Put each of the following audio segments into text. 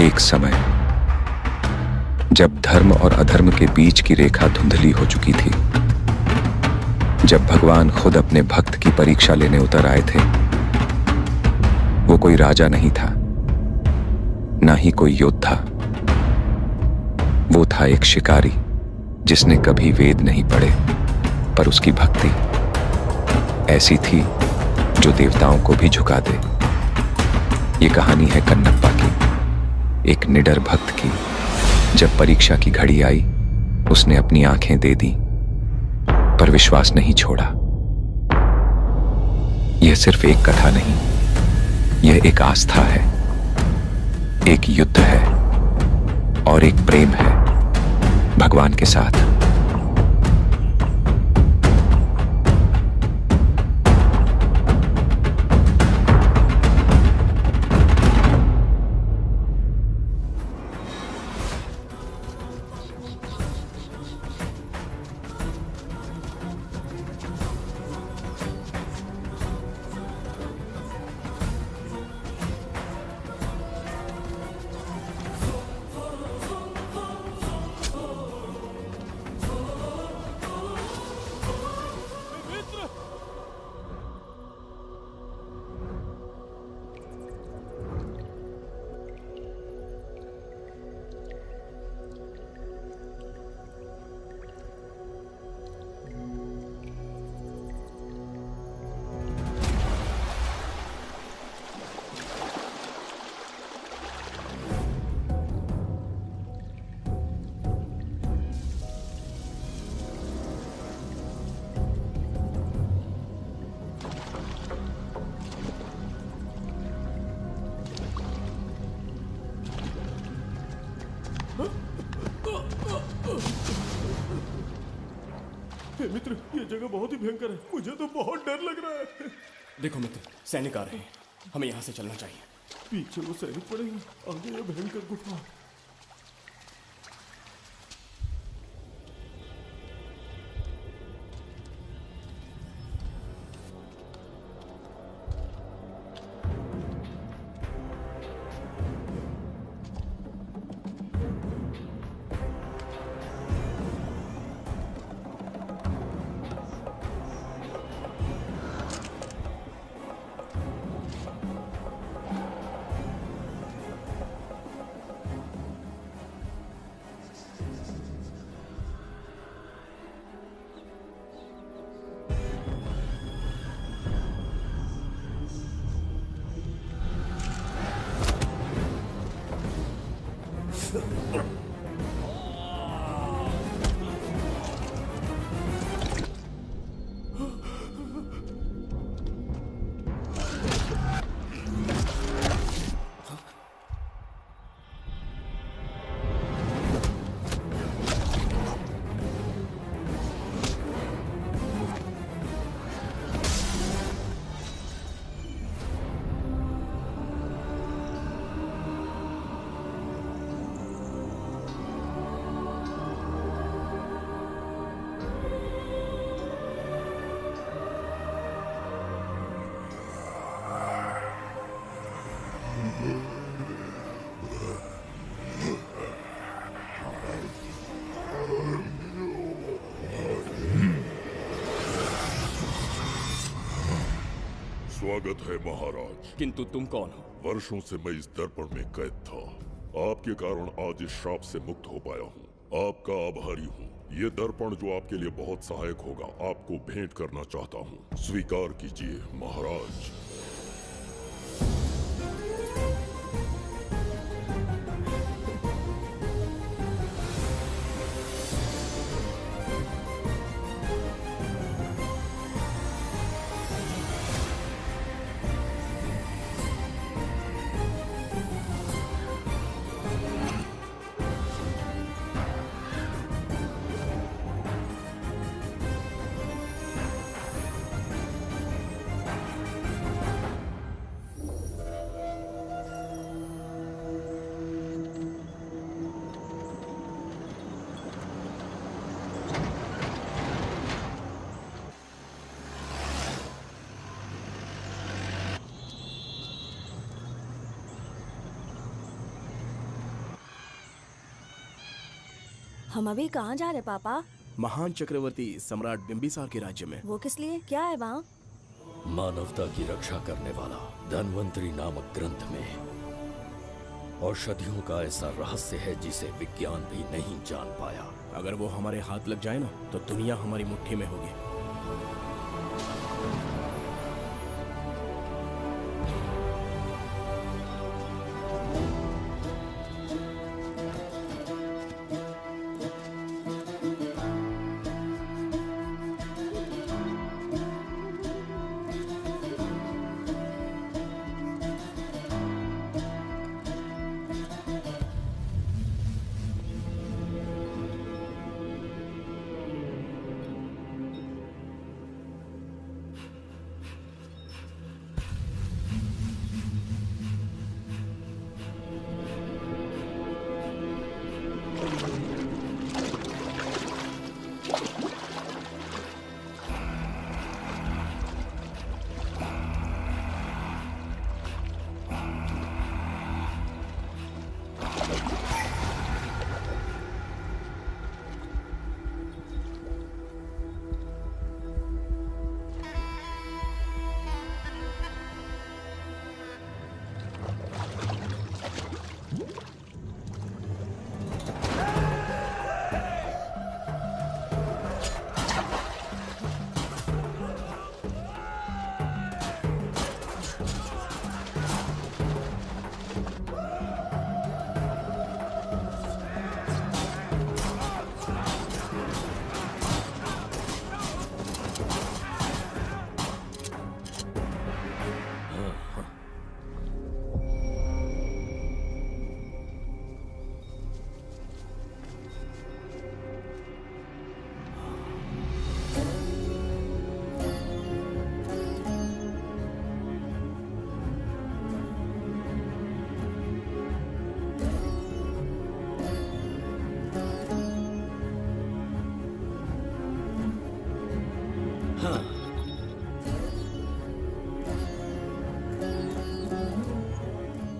एक समय जब धर्म और अधर्म के बीच की रेखा धुंधली हो चुकी थी, जब भगवान खुद अपने भक्त की परीक्षा लेने उतर आए थे, वो कोई राजा नहीं था, ना ही कोई योद्धा। वो था एक शिकारी जिसने कभी वेद नहीं पढ़े, पर उसकी भक्ति ऐसी थी जो देवताओं को भी झुका दे। ये कहानी है कन्नप्पा की, एक निडर भक्त की। जब परीक्षा की घड़ी आई, उसने अपनी आंखें दे दी, पर विश्वास नहीं छोड़ा। यह सिर्फ एक कथा नहीं, यह एक आस्था है, एक युद्ध है और एक प्रेम है भगवान के साथ। मित्र, ये जगह बहुत ही भयंकर है। मुझे तो बहुत डर लग रहा है। देखो मित्र, सैनिक आ रहे हैं, हमें यहाँ से चलना चाहिए। पीछे वो सैनिक पड़ेंगे, आगे ये भयंकर गुफा। स्वागत है महाराज। किंतु तुम कौन हो? वर्षों से मैं इस दर्पण में कैद था। आपके कारण आज इस श्राप से मुक्त हो पाया हूँ। आपका आभारी हूँ। ये दर्पण जो आपके लिए बहुत सहायक होगा, आपको भेंट करना चाहता हूँ। स्वीकार कीजिए महाराज। हम अभी कहाँ जा रहे पापा? महान चक्रवर्ती सम्राट बिंबिसार के राज्य में। वो किस लिए? क्या है वहाँ? मानवता की रक्षा करने वाला धन्वंतरी नामक ग्रंथ में औषधियों का ऐसा रहस्य है जिसे विज्ञान भी नहीं जान पाया। अगर वो हमारे हाथ लग जाए ना तो दुनिया हमारी मुट्ठी में होगी।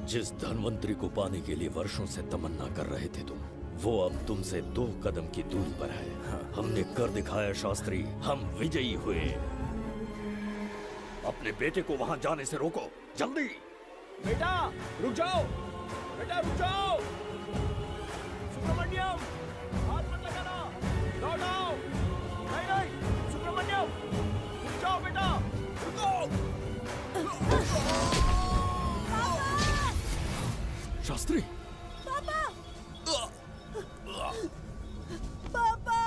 जिस धन्वंतरी को पाने के लिए वर्षों से तमन्ना कर रहे थे तुम, वो अब तुमसे 2 कदम की दूरी पर है। हमने कर दिखाया शास्त्री, हम विजयी हुए। अपने बेटे को वहां जाने से रोको, जल्दी। बेटा रुक जाओ, बेटा रुक जाओ। सुब्रमण्यम, हाथ मत लगाना, लौट आओ। नहीं नहीं सुब्रमण्यम, रुक जाओ बेटा, रुको। शास्त्री, पापा! पापा!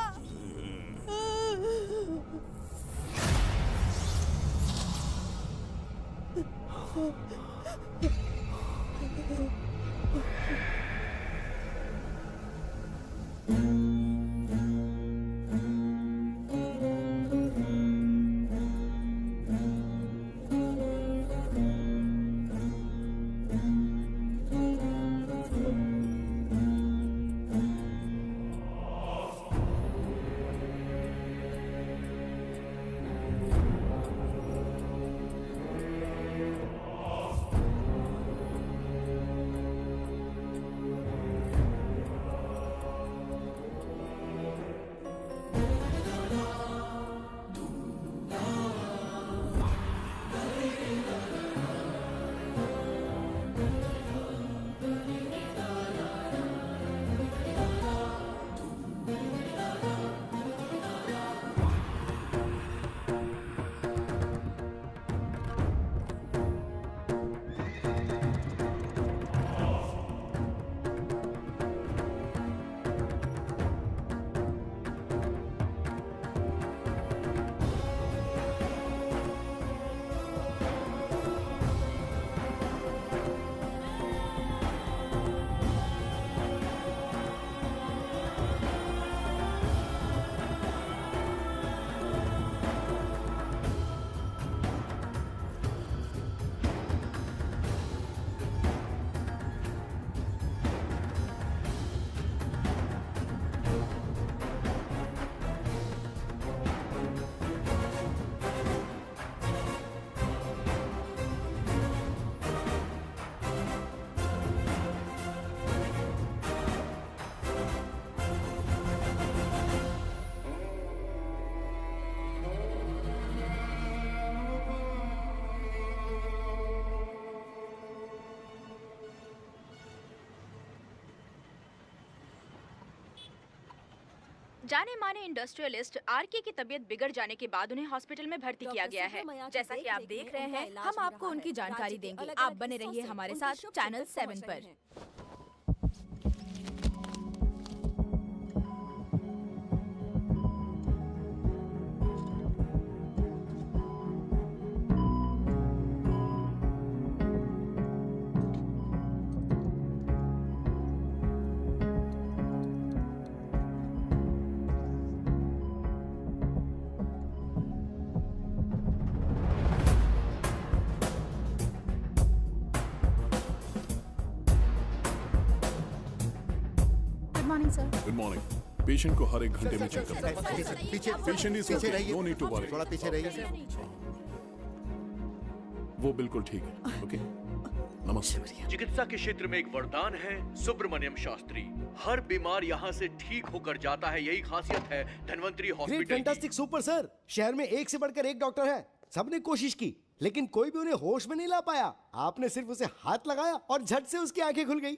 जाने माने इंडस्ट्रियलिस्ट आरके की तबीयत बिगड़ जाने के बाद उन्हें हॉस्पिटल में भर्ती किया गया है। जैसा कि आप देख रहे हैं, हम आपको उनकी जानकारी देंगे। आप बने रहिए हमारे साथ चैनल 7 पर। Good morning. पेशेंट को हर एक घंटे में चेक करना है। पीछे पेशेंट इज पीछे रहिए। No need to worry. थोड़ा पीछे रहिए। वो बिल्कुल ठीक है। ओके, नमस्ते। चिकित्सा के क्षेत्र में एक वरदान है सुब्रमण्यम शास्त्री। हर बीमार यहाँ से ठीक होकर जाता है, यही खासियत है धन्वंतरी ग्रेट, हॉस्पिटल की। Fantastic, super sir. शहर में एक से बढ़कर एक डॉक्टर है। सबने कोशिश की लेकिन कोई भी उन्हें होश में नहीं ला पाया। आपने सिर्फ उसे हाथ लगाया और झट से उसकी आंखें खुल गई।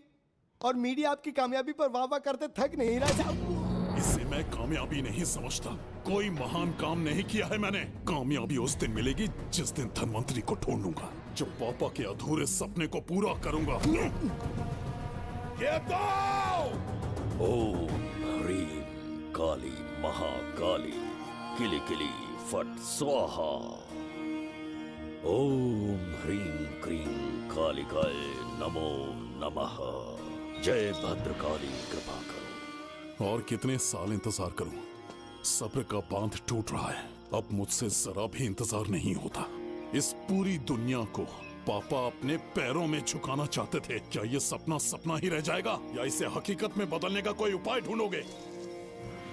और मीडिया आपकी कामयाबी पर वाह वाह करते थक नहीं रहा। इसे मैं कामयाबी नहीं समझता। कोई महान काम नहीं किया है मैंने। कामयाबी उस दिन मिलेगी जिस दिन धन्वंतरी को ढूंढूंगा, जो पापा के अधूरे सपने को पूरा करूंगा। ये दो! ओम ह्रीं काली महाकाली किली किली फट स्वाहा। ओम ह्रीं क्रीं कालिकाय नमो नमः। जय भद्रकाली, कृपा करो। और कितने साल इंतजार करूं? सब्र का बांध टूट रहा है। अब मुझसे जरा भी इंतजार नहीं होता। इस पूरी दुनिया को पापा अपने पैरों में झुकाना चाहते थे। क्या ये सपना सपना ही रह जाएगा या इसे हकीकत में बदलने का कोई उपाय ढूंढोगे?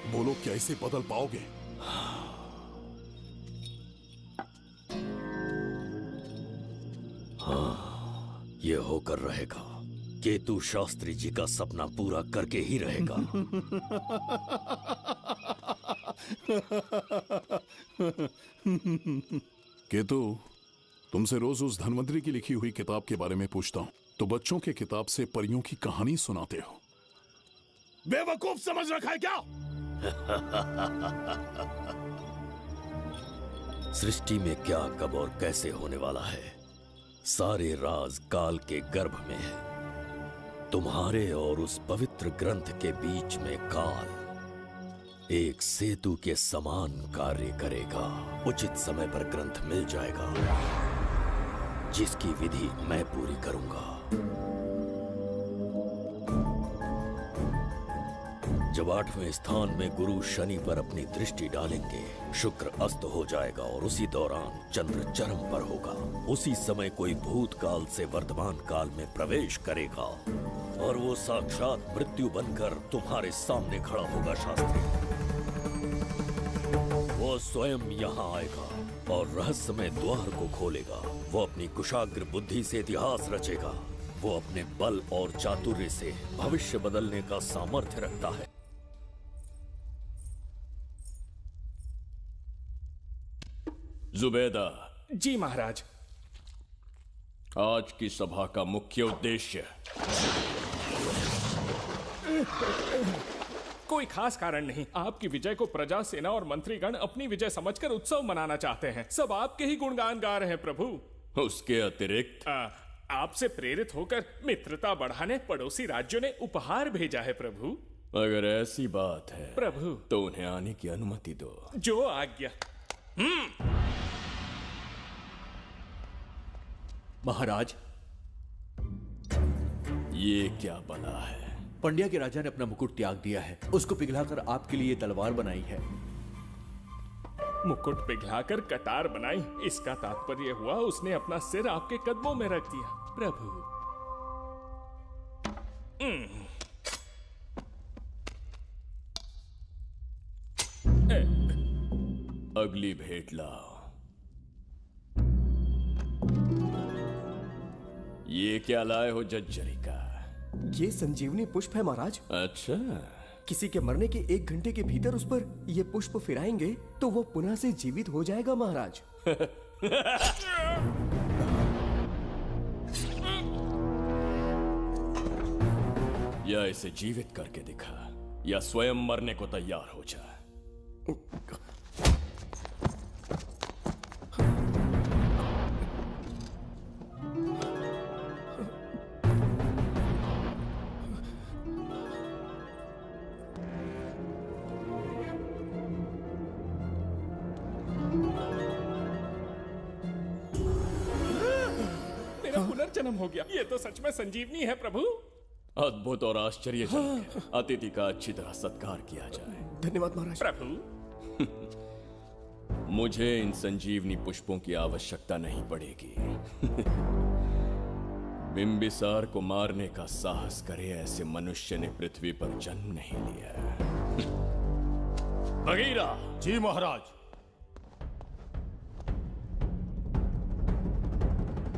बोलो, क्या इसे बदल पाओगे? हाँ, ये होकर रहेगा। केतु शास्त्री जी का सपना पूरा करके ही रहेगा। केतु, तुमसे रोज उस धन्वंतरी की लिखी हुई किताब के बारे में पूछता हूँ तो बच्चों के किताब से परियों की कहानी सुनाते हो। बेवकूफ समझ रखा है क्या? सृष्टि में क्या, कब और कैसे होने वाला है, सारे राज काल के गर्भ में है। तुम्हारे और उस पवित्र ग्रंथ के बीच में काल एक सेतु के समान कार्य करेगा। उचित समय पर ग्रंथ मिल जाएगा, जिसकी विधि मैं पूरी करूंगा। जब 8वें स्थान में गुरु शनि पर अपनी दृष्टि डालेंगे, शुक्र अस्त हो जाएगा और उसी दौरान चंद्र चरम पर होगा। उसी समय कोई भूतकाल से वर्तमान काल में प्रवेश करेगा और वो साक्षात मृत्यु बनकर तुम्हारे सामने खड़ा होगा। शास्त्री, वो स्वयं यहाँ आएगा और रहस्यमय द्वार को खोलेगा। वो अपनी कुशाग्र बुद्धि से इतिहास रचेगा। वो अपने बल और चातुर्य से भविष्य बदलने का सामर्थ्य रखता है। जुबेदा, जी महाराज। आज की सभा का मुख्य उद्देश्य कोई खास कारण नहीं। आपकी विजय को प्रजा, सेना और मंत्रीगण अपनी विजय समझकर उत्सव मनाना चाहते हैं। सब आपके ही गुणगान गा रहे हैं प्रभु। उसके अतिरिक्त आपसे प्रेरित होकर मित्रता बढ़ाने पड़ोसी राज्यों ने उपहार भेजा है प्रभु। अगर ऐसी बात है प्रभु, तो उन्हें आने की अनुमति दो। जो आज्ञा। महाराज, ये क्या बला है? पंड्या के राजा ने अपना मुकुट त्याग दिया है। उसको पिघलाकर आपके लिए तलवार बनाई है। मुकुट पिघलाकर कटार बनाई, इसका तात्पर्य हुआ उसने अपना सिर आपके कदमों में रख दिया प्रभु। अगली भेंट लाओ। ये क्या लाए हो जज्जरी का? ये संजीवनी पुष्प है महाराज। अच्छा, किसी के मरने के 1 घंटे के भीतर उस पर ये पुष्प फिराएंगे तो वो पुनः से जीवित हो जाएगा महाराज। या इसे जीवित करके दिखा। या स्वयं मरने को तैयार हो जा। मेरा पुनर्जन्म हो गया। ये तो सच में संजीवनी है प्रभु। अद्भुत और आश्चर्यजनक है। अतिथि का अच्छी तरह सत्कार किया जाए। धन्यवाद महाराज। प्रभु, मुझे इन संजीवनी पुष्पों की आवश्यकता नहीं पड़ेगी। बिंबिसार को मारने का साहस करे ऐसे मनुष्य ने पृथ्वी पर जन्म नहीं लिया। बगीरा। जी महाराज।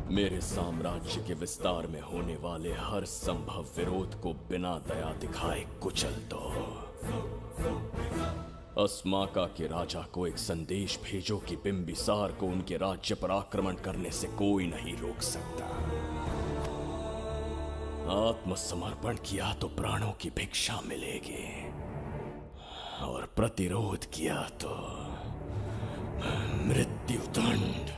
मेरे साम्राज्य के विस्तार में होने वाले हर संभव विरोध को बिना दया दिखाए कुचल दो। अस्माका के राजा को एक संदेश भेजो कि बिंबिसार को उनके राज्य पर आक्रमण करने से कोई नहीं रोक सकता। आत्मसमर्पण किया तो प्राणों की भिक्षा मिलेगी, और प्रतिरोध किया तो मृत्युदंड।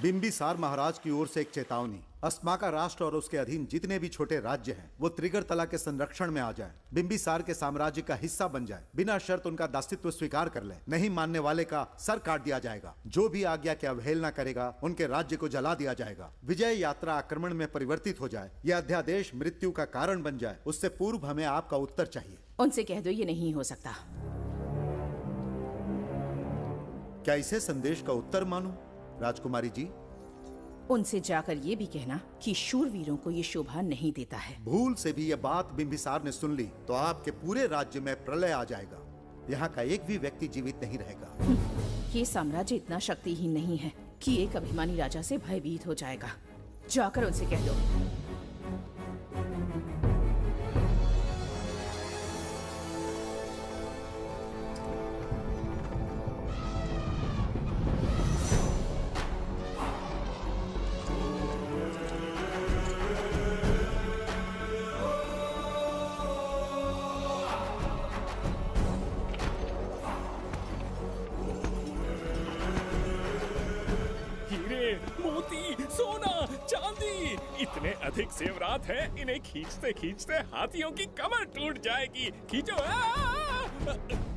बिंबिसार महाराज की ओर से एक चेतावनी। अस्माका राष्ट्र और उसके अधीन जितने भी छोटे राज्य हैं वो त्रिगर्तला के संरक्षण में आ जाएं, बिंबिसार के साम्राज्य का हिस्सा बन जाए, बिना शर्त उनका दासत्व स्वीकार कर ले। नहीं मानने वाले का सर काट दिया जाएगा। जो भी आज्ञा की अवहेलना करेगा उनके राज्य को जला दिया जाएगा। विजय यात्रा आक्रमण में परिवर्तित हो जाए, यह अध्यादेश मृत्यु का कारण बन जाए, उससे पूर्व हमें आपका उत्तर चाहिए। उनसे कह दो ये नहीं हो सकता। क्या इसे संदेश का उत्तर मानूं? राजकुमारी जी, उनसे जाकर ये भी कहना कि शूरवीरों को ये शोभा नहीं देता है। भूल से भी ये बात बिंबिसार ने सुन ली तो आपके पूरे राज्य में प्रलय आ जाएगा। यहाँ का एक भी व्यक्ति जीवित नहीं रहेगा। ये साम्राज्य इतना शक्तिहीन नहीं है कि एक अभिमानी राजा से भयभीत हो जाएगा। जाकर उनसे कह दो। इतने अधिक जेवरात हैं, इन्हें खींचते खींचते हाथियों की कमर टूट जाएगी। खींचो।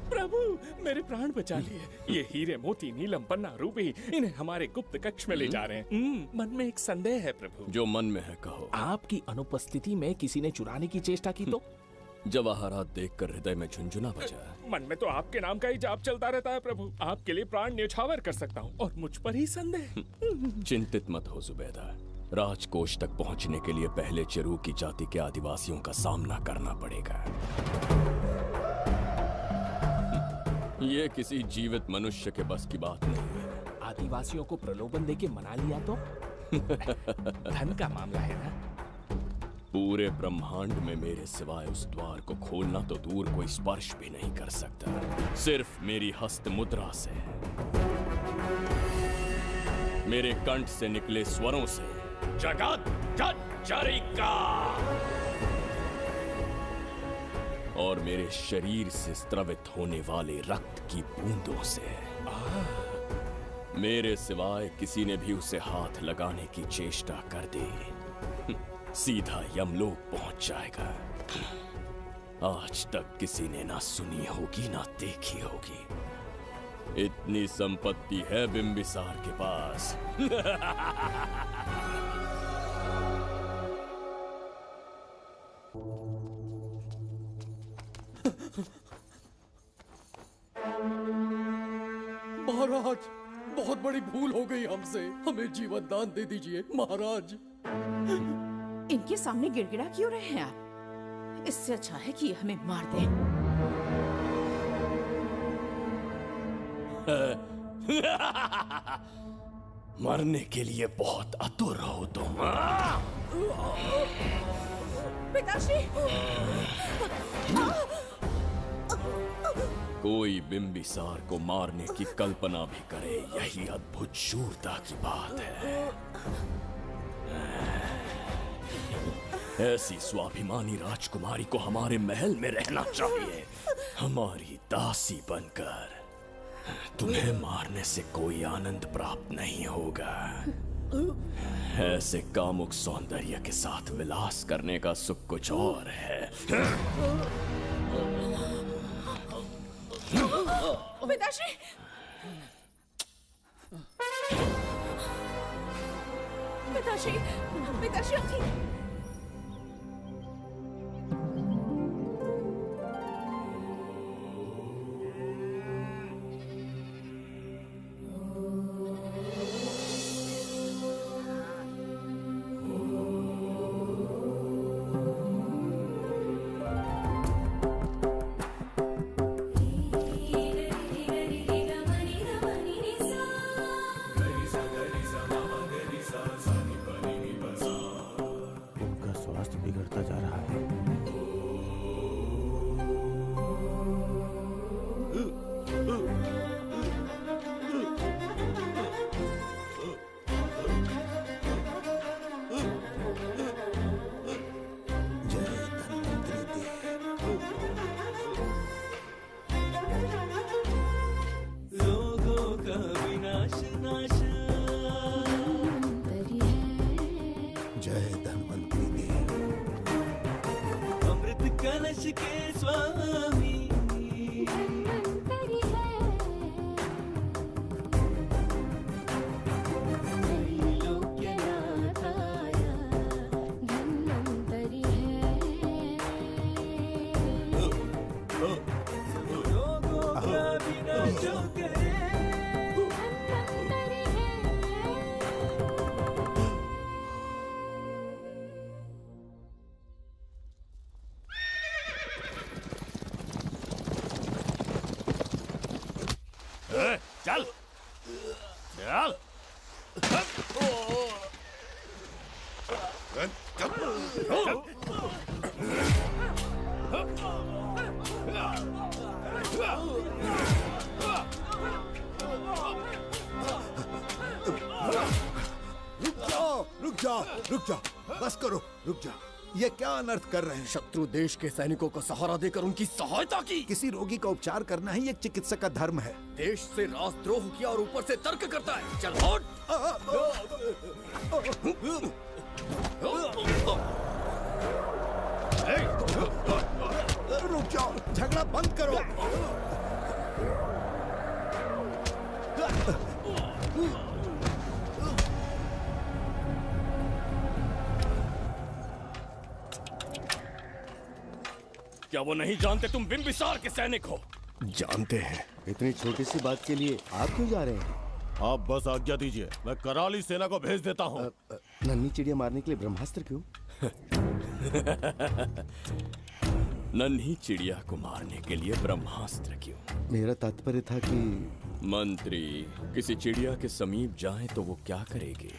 प्रभु, मेरे प्राण बचा लिए। ये हीरे, मोती, नीलम, पन्ना, रूबी, इन्हें हमारे गुप्त कक्ष में ले जा रहे हैं। मन में एक संदेह है प्रभु। जो मन में है कहो। आपकी अनुपस्थिति में किसी ने चुराने की चेष्टा की तो? जवाहरात देखकर हृदय में झुंझुना बजा। मन में तो आपके नाम का ही जाप चलता रहता है प्रभु। आपके लिए प्राण न्यौछावर कर सकता हूँ, और मुझ पर ही संदेह। चिंतित मत हो जुबैदा। राजकोष तक पहुंचने के लिए पहले चिरूकी जाति के आदिवासियों का सामना करना पड़ेगा। ये किसी जीवित मनुष्य के बस की बात नहीं है। आदिवासियों को प्रलोभन देके मना लिया तो? धन का मामला है ना। पूरे ब्रह्मांड में मेरे सिवाय उस द्वार को खोलना तो दूर कोई स्पर्श भी नहीं कर सकता। सिर्फ मेरी हस्त मुद्रा से, मेरे कंठ से निकले स्वरों से। जगत जज्जरिका। और मेरे शरीर से स्त्रवित होने वाले रक्त की बूंदों से। मेरे सिवाय किसी ने भी उसे हाथ लगाने की चेष्टा कर दी, सीधा यमलोक पहुंच जाएगा। आज तक किसी ने ना सुनी होगी ना देखी होगी। इतनी संपत्ति है बिंबिसार के पास। महाराज, बहुत बड़ी भूल हो गई हमसे। हमें जीवन दान दे दीजिए महाराज। इनके सामने गिड़गिड़ा क्यों रहे हैं आप? इससे अच्छा है कि हमें मार दें। मरने के लिए बहुत आतुर हो तुम। पिताश्री! कोई बिंबिसार को मारने की कल्पना भी करे, यही अद्भुत शूरता की बात है। ऐसी स्वाभिमानी राजकुमारी को हमारे महल में रहना चाहिए, हमारी दासी बनकर। तुम्हें मारने से कोई आनंद प्राप्त नहीं होगा। ऐसे कामुक सौंदर्य के साथ विलास करने का सुख कुछ और है। पिताश्री, पिताश्री, पिताश्री उठिए। जय धन्वंतरी देव। अमृत कलश के स्वामी चल चल। रुक जाओ, बस करो, रुक जाओ। ये क्या अनर्थ कर रहे हैं? शत्रु देश के सैनिकों को सहारा देकर उनकी सहायता की। किसी रोगी का उपचार करना ही एक चिकित्सक का धर्म है। देश से राजद्रोह किया और ऊपर से तर्क करता है। चल हट। रुक जाओ, झगड़ा बंद करो। क्या वो नहीं जानते तुम बिंबिसार के सैनिक हो? जानते हैं। इतनी छोटी सी बात के लिए आप क्यों जा रहे हैं? आप बस आज्ञा दीजिए, मैं कराली सेना को भेज देता हूँ। नन्ही चिड़िया मारने के लिए ब्रह्मास्त्र क्यों? नन्ही चिड़िया को मारने के लिए ब्रह्मास्त्र क्यों? मेरा तात्पर्य था कि मंत्री किसी चिड़िया के समीप जाए तो वो क्या करेगी?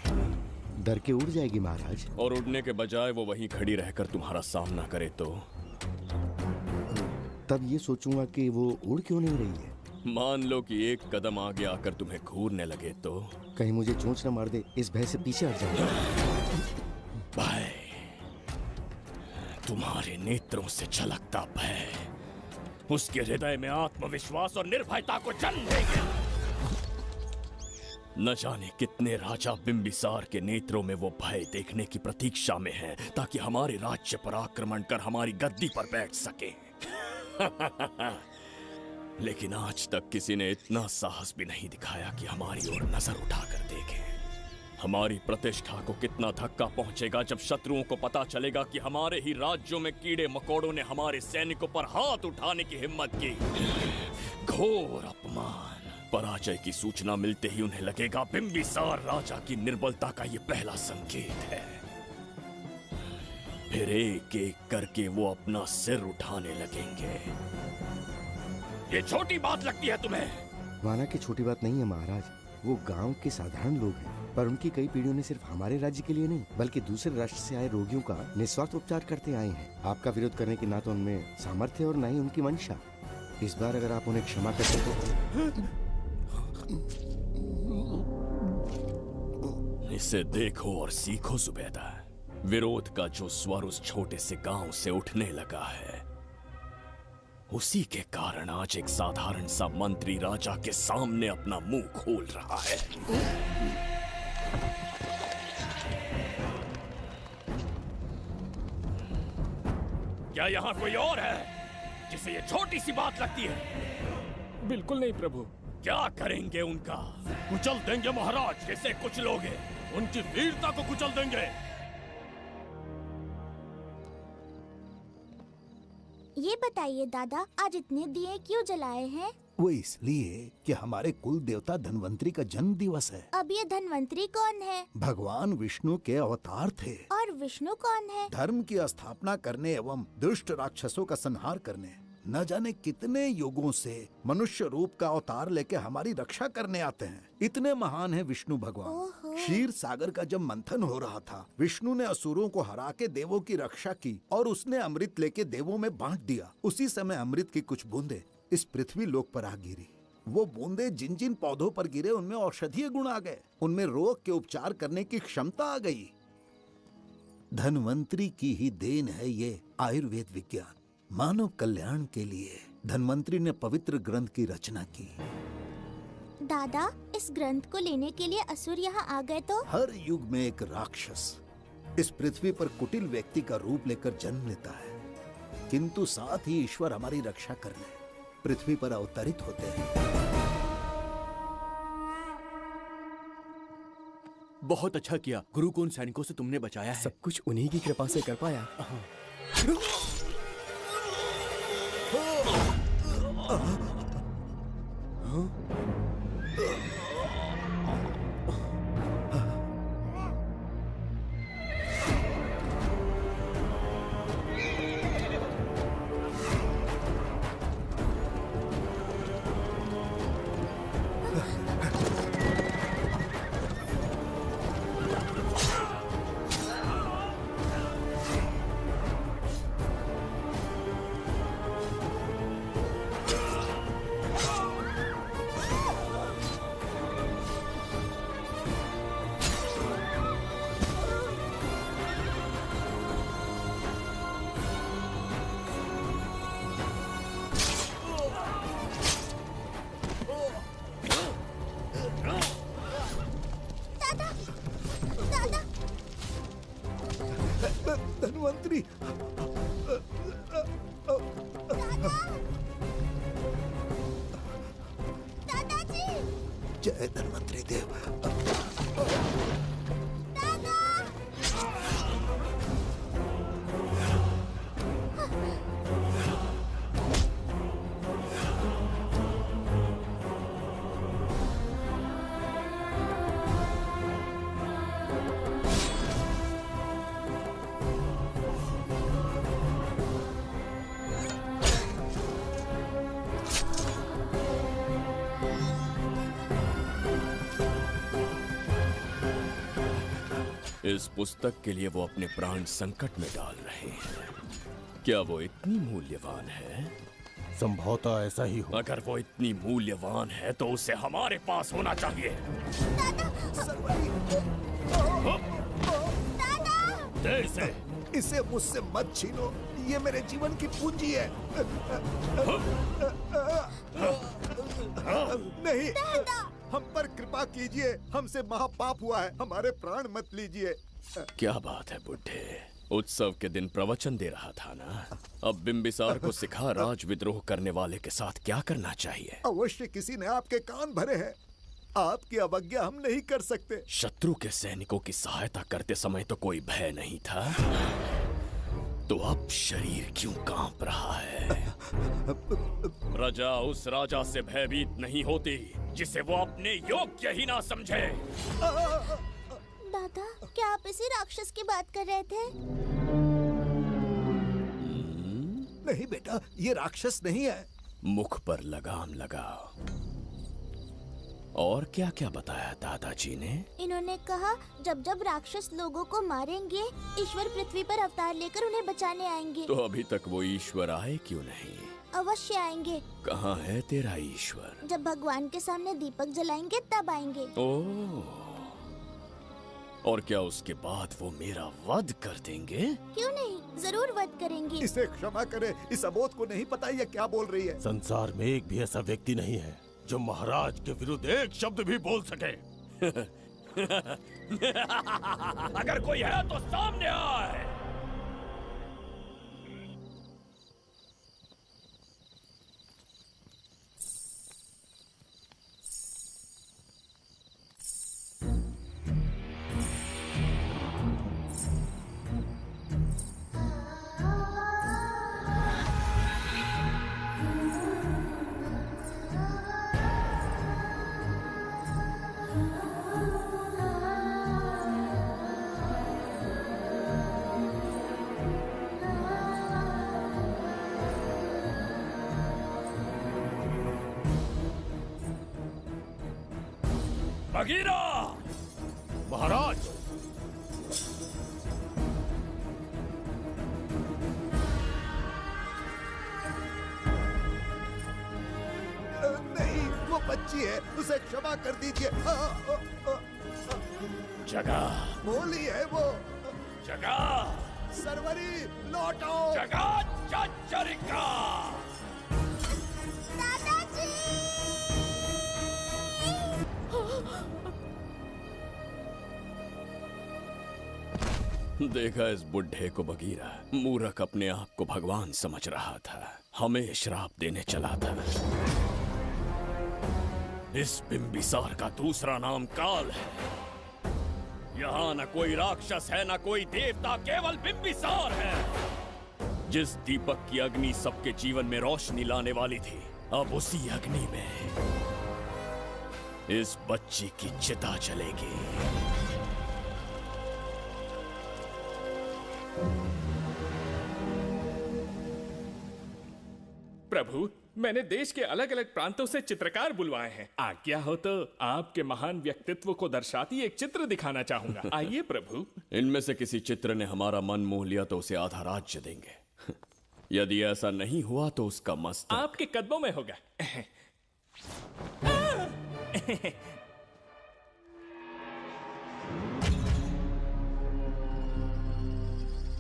डर के उड़ जाएगी महाराज। और उड़ने के बजाय वो वहीं खड़ी रहकर तुम्हारा सामना करे तो? तब ये सोचूंगा कि वो उड़ क्यों नहीं रही है। मान लो कि एक कदम आगे आकर तुम्हें घूरने लगे तो? कहीं मुझे चोंच न मार दे, इस भय से पीछे हट जाऊंगा। भय, तुम्हारे नेत्रों से झलकता भय उसके हृदय में आत्मविश्वास और निर्भयता को जन्म देगा। न जाने कितने राजा बिंबिसार के नेत्रों में वो भय देखने की प्रतीक्षा में हैं, ताकि हमारे राज्य पर आक्रमण कर हमारी गद्दी पर बैठ सके। लेकिन आज तक किसी ने इतना साहस भी नहीं दिखाया कि हमारी ओर नजर उठाकर देखे। हमारी प्रतिष्ठा को कितना धक्का पहुंचेगा जब शत्रुओं को पता चलेगा कि हमारे ही राज्यों में कीड़े मकोड़ों ने हमारे सैनिकों पर हाथ उठाने की हिम्मत की। घोर अपमान। पराजय की सूचना मिलते ही उन्हें लगेगा बिंबिसार राजा की निर्बलता का ये पहला संकेत है। फिर एक एक करके वो अपना सिर उठाने लगेंगे। ये छोटी बात लगती है तुम्हें? माना कि छोटी बात नहीं है महाराज। वो गांव के साधारण लोग हैं, पर उनकी कई पीढ़ियों ने सिर्फ हमारे राज्य के लिए नहीं बल्कि दूसरे राष्ट्र से आए रोगियों का निस्वार्थ उपचार करते आए हैं। आपका विरोध करने की ना तो उनमें सामर्थ्य और ना ही उनकी मंशा। इस बार अगर आप उन्हें क्षमा करते तो। इसे देखो और सीखो जुबैदा। विरोध का जो स्वर उस छोटे से गांव से उठने लगा है, उसी के कारण आज एक साधारण सा मंत्री राजा के सामने अपना मुंह खोल रहा है। क्या यहाँ कोई और है जिसे ये छोटी सी बात लगती है? बिल्कुल नहीं प्रभु। क्या करेंगे उनका? कुचल देंगे महाराज। कैसे कुचलोगे? उनकी वीरता को कुचल देंगे। ये बताइए दादा, आज इतने दिए क्यों जलाए हैं? वो इसलिए कि हमारे कुल देवता धन्वंतरी का जन्म दिवस है। अब ये धन्वंतरी कौन है? भगवान विष्णु के अवतार थे। और विष्णु कौन है? धर्म की स्थापना करने एवं दुष्ट राक्षसों का संहार करने न जाने कितने युगों से मनुष्य रूप का अवतार लेके हमारी रक्षा करने आते हैं। इतने महान है विष्णु भगवान। क्षीर सागर का जब मंथन हो रहा था, विष्णु ने असुरों को हरा के देवों की रक्षा की और उसने अमृत लेके देवों में बांट दिया। उसी समय अमृत की कुछ बूंदे इस पृथ्वी लोक पर आ गिरी। वो बूंदे जिन जिन पौधों पर गिरे उनमें औषधीय गुण आ गए, उनमें रोग के उपचार करने की क्षमता आ गई। धन्वंतरी की ही देन है ये आयुर्वेद विज्ञान। मानव कल्याण के लिए धन्वंतरी ने पवित्र ग्रंथ की रचना की। दादा, इस ग्रंथ को लेने के लिए असुर यहाँ आ गए तो? हर युग में एक राक्षस इस पृथ्वी पर कुटिल व्यक्ति का रूप लेकर जन्म लेता है, किंतु साथ ही ईश्वर हमारी रक्षा करने पृथ्वी पर अवतरित होते हैं। बहुत अच्छा किया गुरु को उन सैनिकों से तुमने बचाया है। सब कुछ उन्हीं की कृपा से कर पाया। धन्वंतरी, दादाजी, जय धन्वंतरी देव। इस पुस्तक के लिए वो अपने प्राण संकट में डाल रहे हैं। क्या वो इतनी मूल्यवान है? संभवतः ऐसा ही हो। अगर वो इतनी मूल्यवान है तो उसे हमारे पास होना चाहिए। दे इसे। इसे मुझसे मत छीनो, ये मेरे जीवन की पूंजी है। नहीं, हम पर कृपा कीजिए, हमसे महापाप हुआ है, हमारे प्राण मत लीजिए। क्या बात है बुड्ढे, उत्सव के दिन प्रवचन दे रहा था ना। अब बिंबिसार को सिखा राज विद्रोह करने वाले के साथ क्या करना चाहिए। अवश्य किसी ने आपके कान भरे हैं, आपकी अवज्ञा हम नहीं कर सकते। शत्रु के सैनिकों की सहायता करते समय तो कोई भय नहीं था, तो अब शरीर क्यों कांप रहा है? प्रजा उस राजा से भयभीत नहीं होती जिसे वो अपने योग्य ही ना समझे। दादा, क्या आप इसी राक्षस की बात कर रहे थे? नहीं बेटा, ये राक्षस नहीं है। मुख पर लगाम लगाओ। और क्या क्या बताया दादाजी ने? इन्होंने कहा जब जब राक्षस लोगों को मारेंगे, ईश्वर पृथ्वी पर अवतार लेकर उन्हें बचाने आएंगे। तो अभी तक वो ईश्वर आए क्यों नहीं? अवश्य आएंगे। कहाँ है तेरा ईश्वर? जब भगवान के सामने दीपक जलाएंगे तब आएंगे। ओह, और क्या उसके बाद वो मेरा वध कर देंगे? क्यों नहीं, जरूर वध करेंगे। इसे क्षमा करे, इस अबोध को नहीं पता ये क्या बोल रही है। संसार में एक भी ऐसा व्यक्ति नहीं है जो महाराज के विरुद्ध एक शब्द भी बोल सके। अगर कोई है तो सामने आए। बगीरा! महाराज! नहीं, वो बच्ची है, उसे क्षमा कर दीजिए। जगह बोलिए वो। जगह सरवरी लौटो। जगह चचरिका। देखा इस बुढ़े को बगीरा। मूर्ख अपने आप को भगवान समझ रहा था, हमें श्राप देने चला था। इस बिंबिसार का दूसरा नाम काल है। यहाँ न कोई राक्षस है, न कोई देवता, केवल बिंबिसार है। जिस दीपक की अग्नि सबके जीवन में रोशनी लाने वाली थी, अब उसी अग्नि में इस बच्ची की चिता जलेगी। प्रभु, मैंने देश के अलग अलग प्रांतों से चित्रकार बुलवाए हैं। आज्ञा हो तो आपके महान व्यक्तित्व को दर्शाती एक चित्र दिखाना चाहूंगा। आइए प्रभु। इनमें से किसी चित्र ने हमारा मन मोह लिया तो उसे आधा राज्य देंगे। यदि ऐसा नहीं हुआ तो उसका मस्तक आपके कदमों में होगा।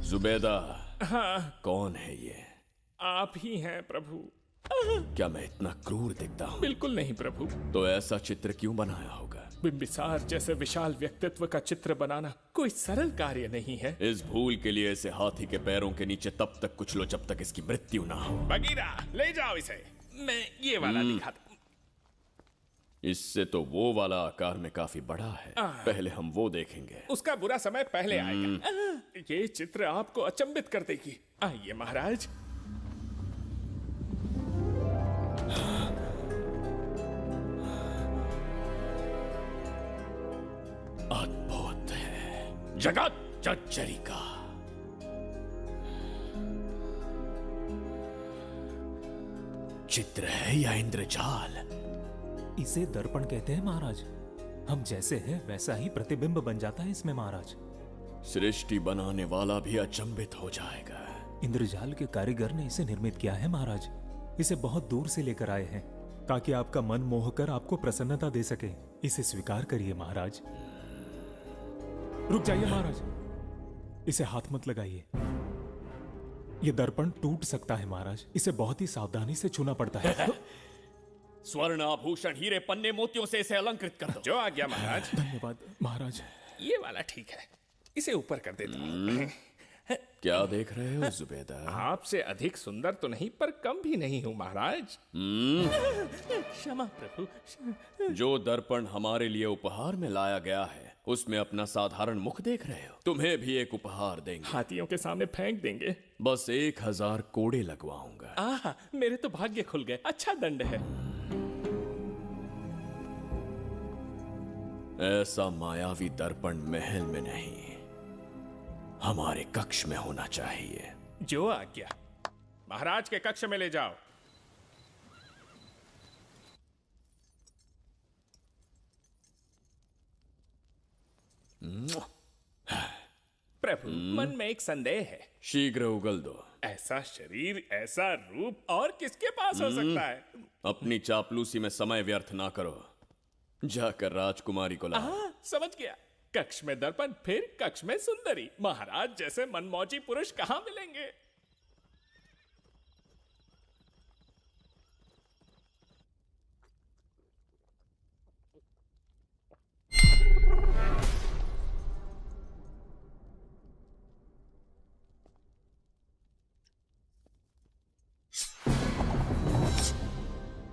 जुबेदा। हाँ। कौन है ये? आप ही हैं प्रभु। क्या मैं इतना क्रूर दिखता हूँ? बिल्कुल नहीं प्रभु। तो ऐसा चित्र क्यों बनाया होगा? बिंबिसार जैसे विशाल व्यक्तित्व का चित्र बनाना कोई सरल कार्य नहीं है। इस भूल के लिए इसे हाथी के पैरों के नीचे तब तक कुचलो जब तक इसकी मृत्यु ना हो। बगीरा, ले जाओ इसे। मैं ये वाला दिखाता। इससे तो वो वाला आकार में काफी बड़ा है। पहले हम वो देखेंगे। उसका बुरा समय पहले आएगा। ये चित्र आपको अचंभित कर देगी। आइए महाराज। अद्भुत है। जगत चचरिका। चित्र है या इंद्रजाल? इसे दर्पण कहते हैं महाराज। हम जैसे हैं वैसा ही प्रतिबिंब बन जाता है इसमें महाराज। सृष्टि बनाने वाला भी अचंभित हो जाएगा। इंद्रजाल के कारीगर ने इसे निर्मित किया है महाराज। इसे बहुत दूर से लेकर आए हैं ताकि आपका मन मोह कर आपको प्रसन्नता दे सके। इसे स्वीकार करिए महाराज। रुक जाइए महाराज, इसे हाथ मत लगाइए। यह दर्पण टूट सकता है महाराज। इसे बहुत ही सावधानी से छूना पड़ता है। स्वर्ण आभूषण हीरे पन्ने मोतियों से इसे अलंकृत कर दो। जो आज्ञा महाराज। धन्यवाद महाराज। ये वाला ठीक है, इसे ऊपर कर देता हूँ। क्या देख रहे हो जुबेदा? आपसे अधिक सुंदर तो नहीं पर कम भी नहीं हूँ महाराज। क्षमा प्रभु। जो दर्पण हमारे लिए उपहार में लाया गया है उसमें अपना साधारण मुख देख रहे हो? तुम्हें भी एक उपहार देंगे। हाथियों के सामने फेंक देंगे। बस 1000 कोड़े लगवाऊंगा। आहा, मेरे तो भाग्य खुल गए। अच्छा दंड है। ऐसा मायावी दर्पण महल में नहीं, हमारे कक्ष में होना चाहिए। जो आज्ञा। महाराज के कक्ष में ले जाओ। प्रभु, मन में एक संदेह है। शीघ्र उगल दो। ऐसा शरीर, ऐसा रूप और किसके पास हो सकता है? अपनी चापलूसी में समय व्यर्थ ना करो। जाकर राजकुमारी को लाओ। समझ गया। कक्ष में दर्पण, फिर कक्ष में सुंदरी। महाराज जैसे मनमौजी पुरुष कहाँ मिलेंगे?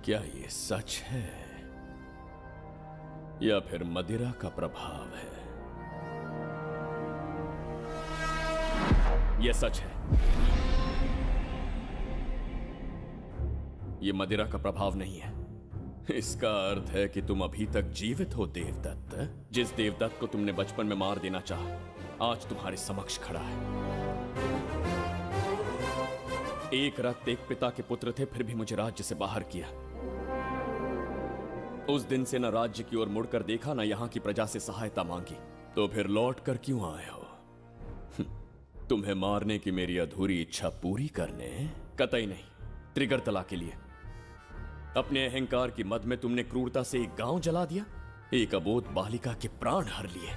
क्या ये सच है या फिर मदिरा का प्रभाव है? यह सच है। यह मदिरा का प्रभाव नहीं है। इसका अर्थ है कि तुम अभी तक जीवित हो देवदत्त। जिस देवदत्त को तुमने बचपन में मार देना चाहा, आज तुम्हारे समक्ष खड़ा है। एक रक्त एक पिता के पुत्र थे, फिर भी मुझे राज्य से बाहर किया। उस दिन से न राज्य की ओर मुड़कर देखा, न यहां की प्रजा से सहायता मांगी। तो फिर लौट कर क्यों आए हो? तुम्हें मारने की मेरी अधूरी इच्छा पूरी करने? कतई नहीं, त्रिगर्तला के लिए। अपने अहंकार की मद में तुमने क्रूरता से एक गांव जला दिया, एक अबोध बालिका के प्राण हर लिए।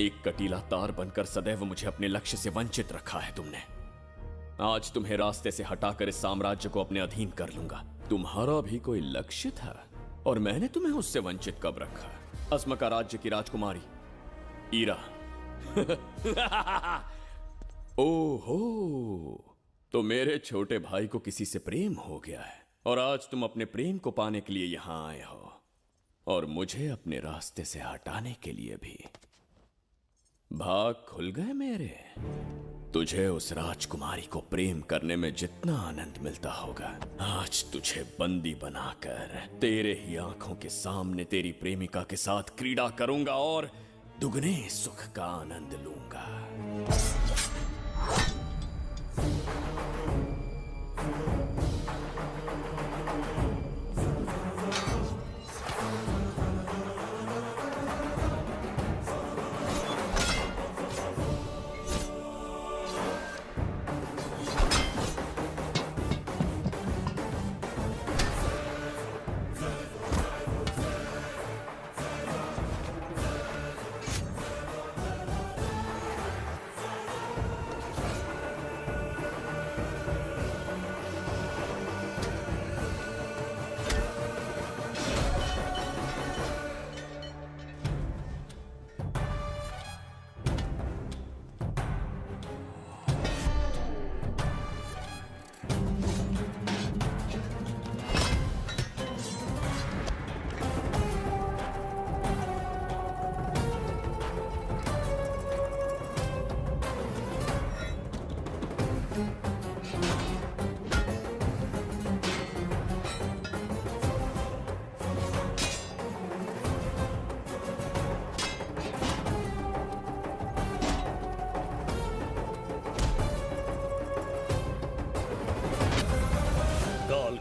एक कटीला तार बनकर सदैव मुझे अपने लक्ष्य से वंचित रखा है तुमने। आज तुम्हें रास्ते से हटाकर इस साम्राज्य को अपने अधीन कर लूंगा। तुम्हारा भी कोई लक्ष्य था और मैंने तुम्हें उससे वंचित कब रखा? अस्मका राज्य की राजकुमारी ईरा। ओहो, तो मेरे छोटे भाई को किसी से प्रेम हो गया है और आज तुम अपने प्रेम को पाने के लिए यहां आए हो और मुझे अपने रास्ते से हटाने के लिए भी। भाग खुल गए मेरे। तुझे उस राजकुमारी को प्रेम करने में जितना आनंद मिलता होगा, आज तुझे बंदी बनाकर तेरे ही आंखों के सामने तेरी प्रेमिका के साथ क्रीड़ा करूंगा और दुगने सुख का आनंद लूंगा।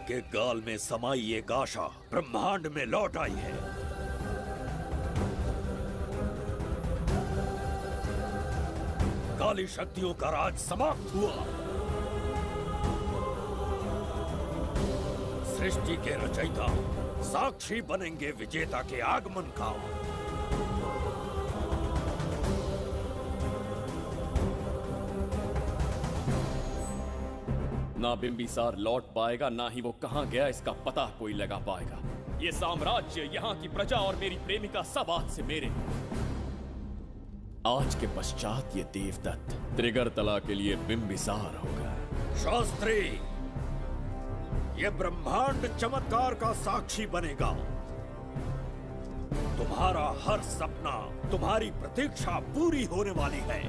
के गाल में समाई एक आशा ब्रह्मांड में लौट आई है। काली शक्तियों का राज समाप्त हुआ। सृष्टि के रचयिता साक्षी बनेंगे विजेता के आगमन का। ना बिंबिसार लौट पाएगा, ना ही वो कहां गया इसका पता कोई लगा पाएगा। ये साम्राज्य, यहाँ की प्रजा और मेरी प्रेमिका सब आज से मेरे। आज के पश्चात ये देवदत्त त्रिगर्तला के लिए बिंबिसार होगा। शास्त्री, ये ब्रह्मांड चमत्कार का साक्षी बनेगा। तुम्हारा हर सपना, तुम्हारी प्रतीक्षा पूरी होने वाली है।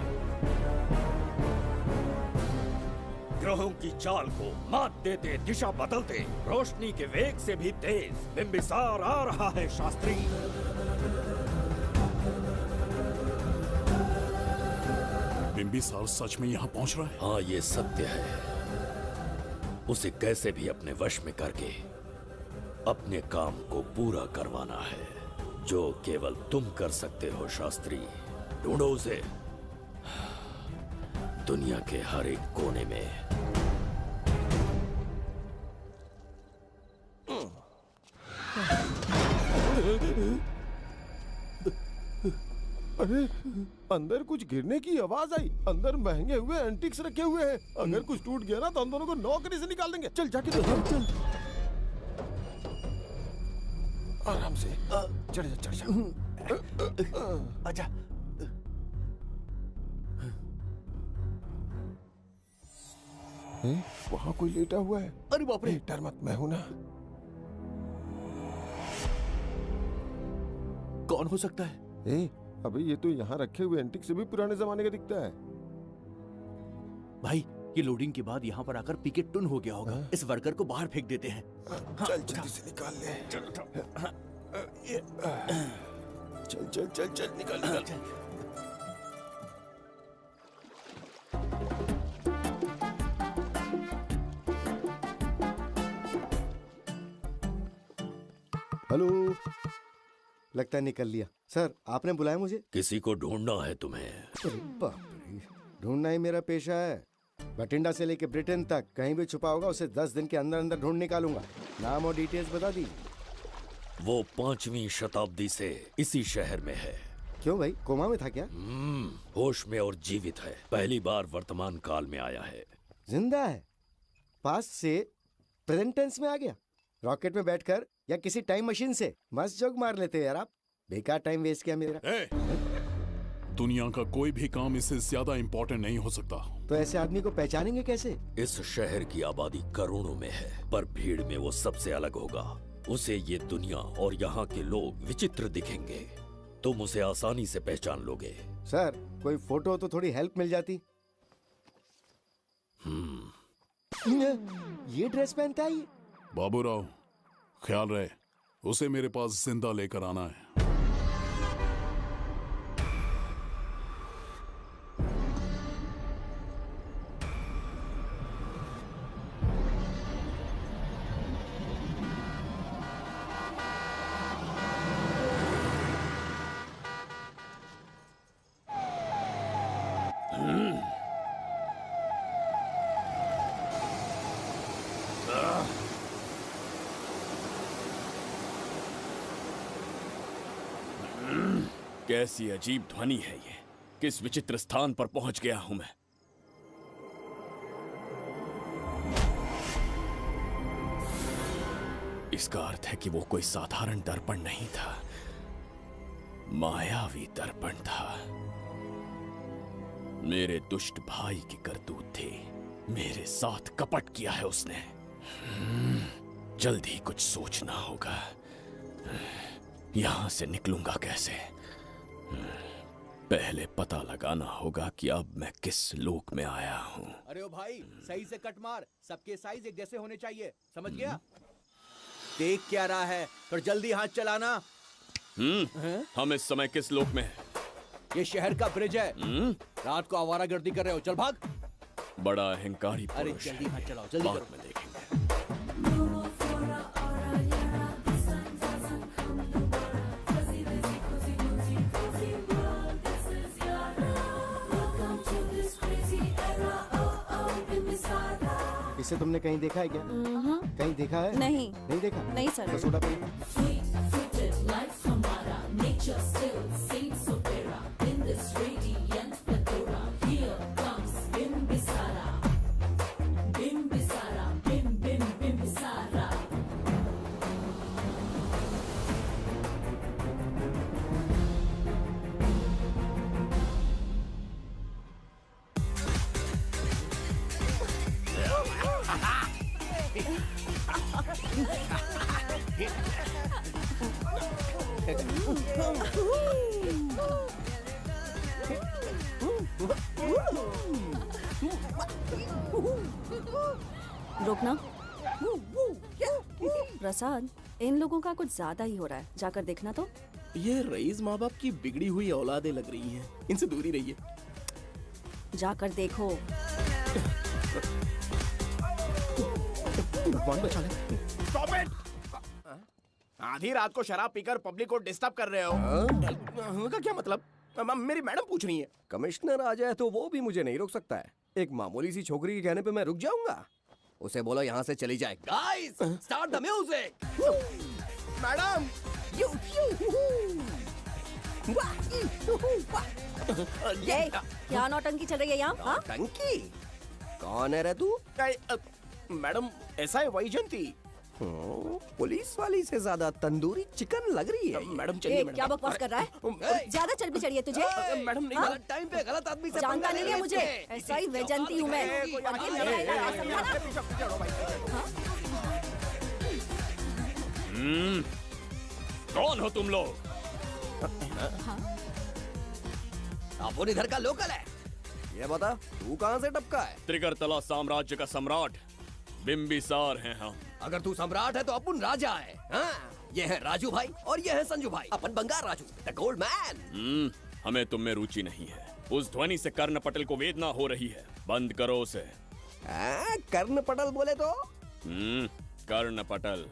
ग्रहों की चाल को मात देते, दिशा बदलते, रोशनी के वेग से भी तेज बिंबिसार आ रहा है। शास्त्री, बिंबिसार सच में यहाँ पहुँच रहा है? हाँ, ये सत्य है। उसे कैसे भी अपने वश में करके अपने काम को पूरा करवाना है, जो केवल तुम कर सकते हो। शास्त्री, ढूंढो उसे दुनिया के हर एक कोने में। अरे अंदर कुछ गिरने की आवाज आई। अंदर महंगे हुए एंटिक्स रखे हुए हैं। अगर कुछ टूट गया ना तो हम दोनों को नौकरी से निकाल देंगे। चल जाके देख। चल आराम से चढ़ जा चढ़ जा। आजा। वहाँ कोई लेटा हुआ है। अरे बाप रे। डर मत, मैं हूं ना। कौन हो सकता है? अभी ये तो यहाँ रखे हुए एंटिक से भी पुराने जमाने का दिखता है। भाई ये लोडिंग के बाद यहाँ पर आकर पिकेट टुन हो गया होगा। इस वर्कर को बाहर फेंक देते हैं। चल जल्दी से निकाल ले। चल चल चल चल निकाल निकाल। हेलो, लगता है निकल लिया। सर आपने बुलाया मुझे? किसी को ढूंढना है तुम्हें। अरे बाप रे, ढूंढना ही मेरा पेशा है। बठिंडा से लेके ब्रिटेन तक कहीं भी छुपा होगा उसे 10 दिन के अंदर अंदर ढूंढ निकालूंगा। नाम और डिटेल्स बता दी। वो 5वीं शताब्दी से इसी शहर में है। क्यों भाई, कोमा में था क्या? होश में और जीवित है। पहली बार वर्तमान काल में आया है। जिंदा है? पास्ट से प्रेजेंट टेंस में आ गया? रॉकेट में बैठकर या किसी टाइम मशीन से? मस्त जोक मार लेते हो यार आप। बेकार टाइम वेस्ट किया मेरा। दुनिया का कोई भी काम इससे ज्यादा इम्पोर्टेंट नहीं हो सकता। तो ऐसे आदमी को पहचानेंगे कैसे? इस शहर की आबादी करोड़ों में है, पर भीड़ में वो सबसे अलग होगा। उसे ये दुनिया और यहाँ के लोग विचित्र दिखेंगे। तुम उसे आसानी से पहचान लोगे। सर कोई फोटो हो तो थोड़ी हेल्प मिल जाती। ये ड्रेस पहनता है ये? बाबूराव ख्याल रहे, उसे मेरे पास जिंदा लेकर आना है। कैसी अजीब ध्वनि है ये। किस विचित्र स्थान पर पहुंच गया हूं मैं। इसका अर्थ है कि वो कोई साधारण दर्पण नहीं था, मायावी दर्पण था। मेरे दुष्ट भाई की करतूत थी। मेरे साथ कपट किया है उसने। जल्द ही कुछ सोचना होगा। यहां से निकलूंगा कैसे? पहले पता लगाना होगा कि अब मैं किस लोक में आया हूँ। अरे ओ भाई, सही से कट मार। सबके साइज एक जैसे होने चाहिए, समझ गया? देख क्या रहा है, पर जल्दी हाथ चलाना। हम इस समय किस लोक में हैं? ये शहर का ब्रिज है। रात को आवारागर्दी कर रहे हो, चल भाग। बड़ा अहंकारी पुरुष। अरे जल्दी हाथ चलाओ, जल्दी बाद करो। में देखेंगे। इसे तुमने कहीं देखा है क्या? कहीं देखा है? नहीं। नहीं देखा? नहीं सर। तो सोडा पी। रोकना। प्रसाद, इन लोगों का कुछ ज्यादा ही हो रहा है। जाकर देखना तो। ये रईस माँ बाप की बिगड़ी हुई औलादें लग रही हैं। इनसे दूरी रहिए। जाकर देखो। Stop it! आधी रात को शराब पीकर पब्लिक को डिस्टर्ब कर रहे हो। का क्या मतलब? मेरी मैडम पूछ रही है। कमिश्नर आ जाए तो वो भी मुझे नहीं रोक सकता है। एक मामूली सी छोकरी के कहने पे मैं रुक जाऊंगा? उसे बोलो यहाँ से चली जाए। Guys, start the music. Madam, ये क्या नौटंकी चल रही है यहाँ? हाँ? टंकी? कौन है रे तू? मैडम ऐसा है वैजंती। पुलिस वाली से ज्यादा तंदूरी चिकन लग रही है। मैडम ए, चलिए। क्या बकवास कर रहा है? ज्यादा चर्बी चढ़ी है तुझे? मैडम नहीं, हाँ? गलत टाइम पे गलत आदमी से जानता पंगा नहीं ले है रहे मुझे, थे। ऐसा ही वैजंती हूँ मैं। और ये लड़ाई का राज समझा ना? कौन हो तुम लोग? अपन इधर का लोकल है। ये बता तू कहाँ से टपका है? त्रिगर्तला साम्राज्य का सम्राट बिंबिसार हैं हम। अगर तू सम्राट है तो अपन राजा है। हाँ? ये है राजू भाई और ये है संजू भाई, अपन बंगार राजू, द गोल्ड मैन। हमें तुम में रुचि नहीं है। उस ध्वनि से कर्ण पटल को वेदना हो रही है, बंद करो उसे। कर्ण पटल बोले तो? कर्ण पटल।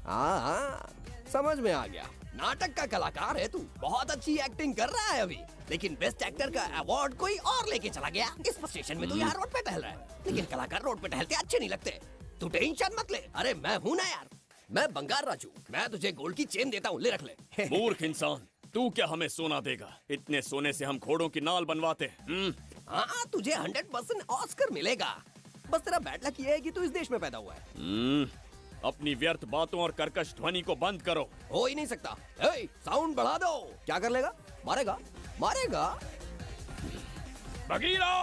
हाँ, समझ में आ गया। नाटक का कलाकार है तू, बहुत अच्छी एक्टिंग कर रहा है अभी, लेकिन बेस्ट एक्टर का अवार्ड कोई और लेके चला गया। इस स्टेशन में तू यहाँ रोड पे टहल रहा है, लेकिन कलाकार रोड पे टहलते अच्छे नहीं लगते। तू टेंशन मत ले। अरे मैं हूँ ना यार, मैं बंगार राजू, मैं तुझे गोल्ड की चेन देता हूँ, ले रख ले। मूर्ख इंसान, तू क्या हमें सोना देगा? इतने सोने से हम घोड़ों की नाल बनवाते हैं। हाँ, तुझे 100% ऑस्कर मिलेगा। बस तेरा बैड लक ये है कि तू इस देश में पैदा हुआ है। अपनी व्यर्थ बातों और कर्कश ध्वनि को बंद करो। हो ही नहीं सकता। साउंड बढ़ा दो। क्या कर लेगा? मारेगा? मारेगा? बगीरा!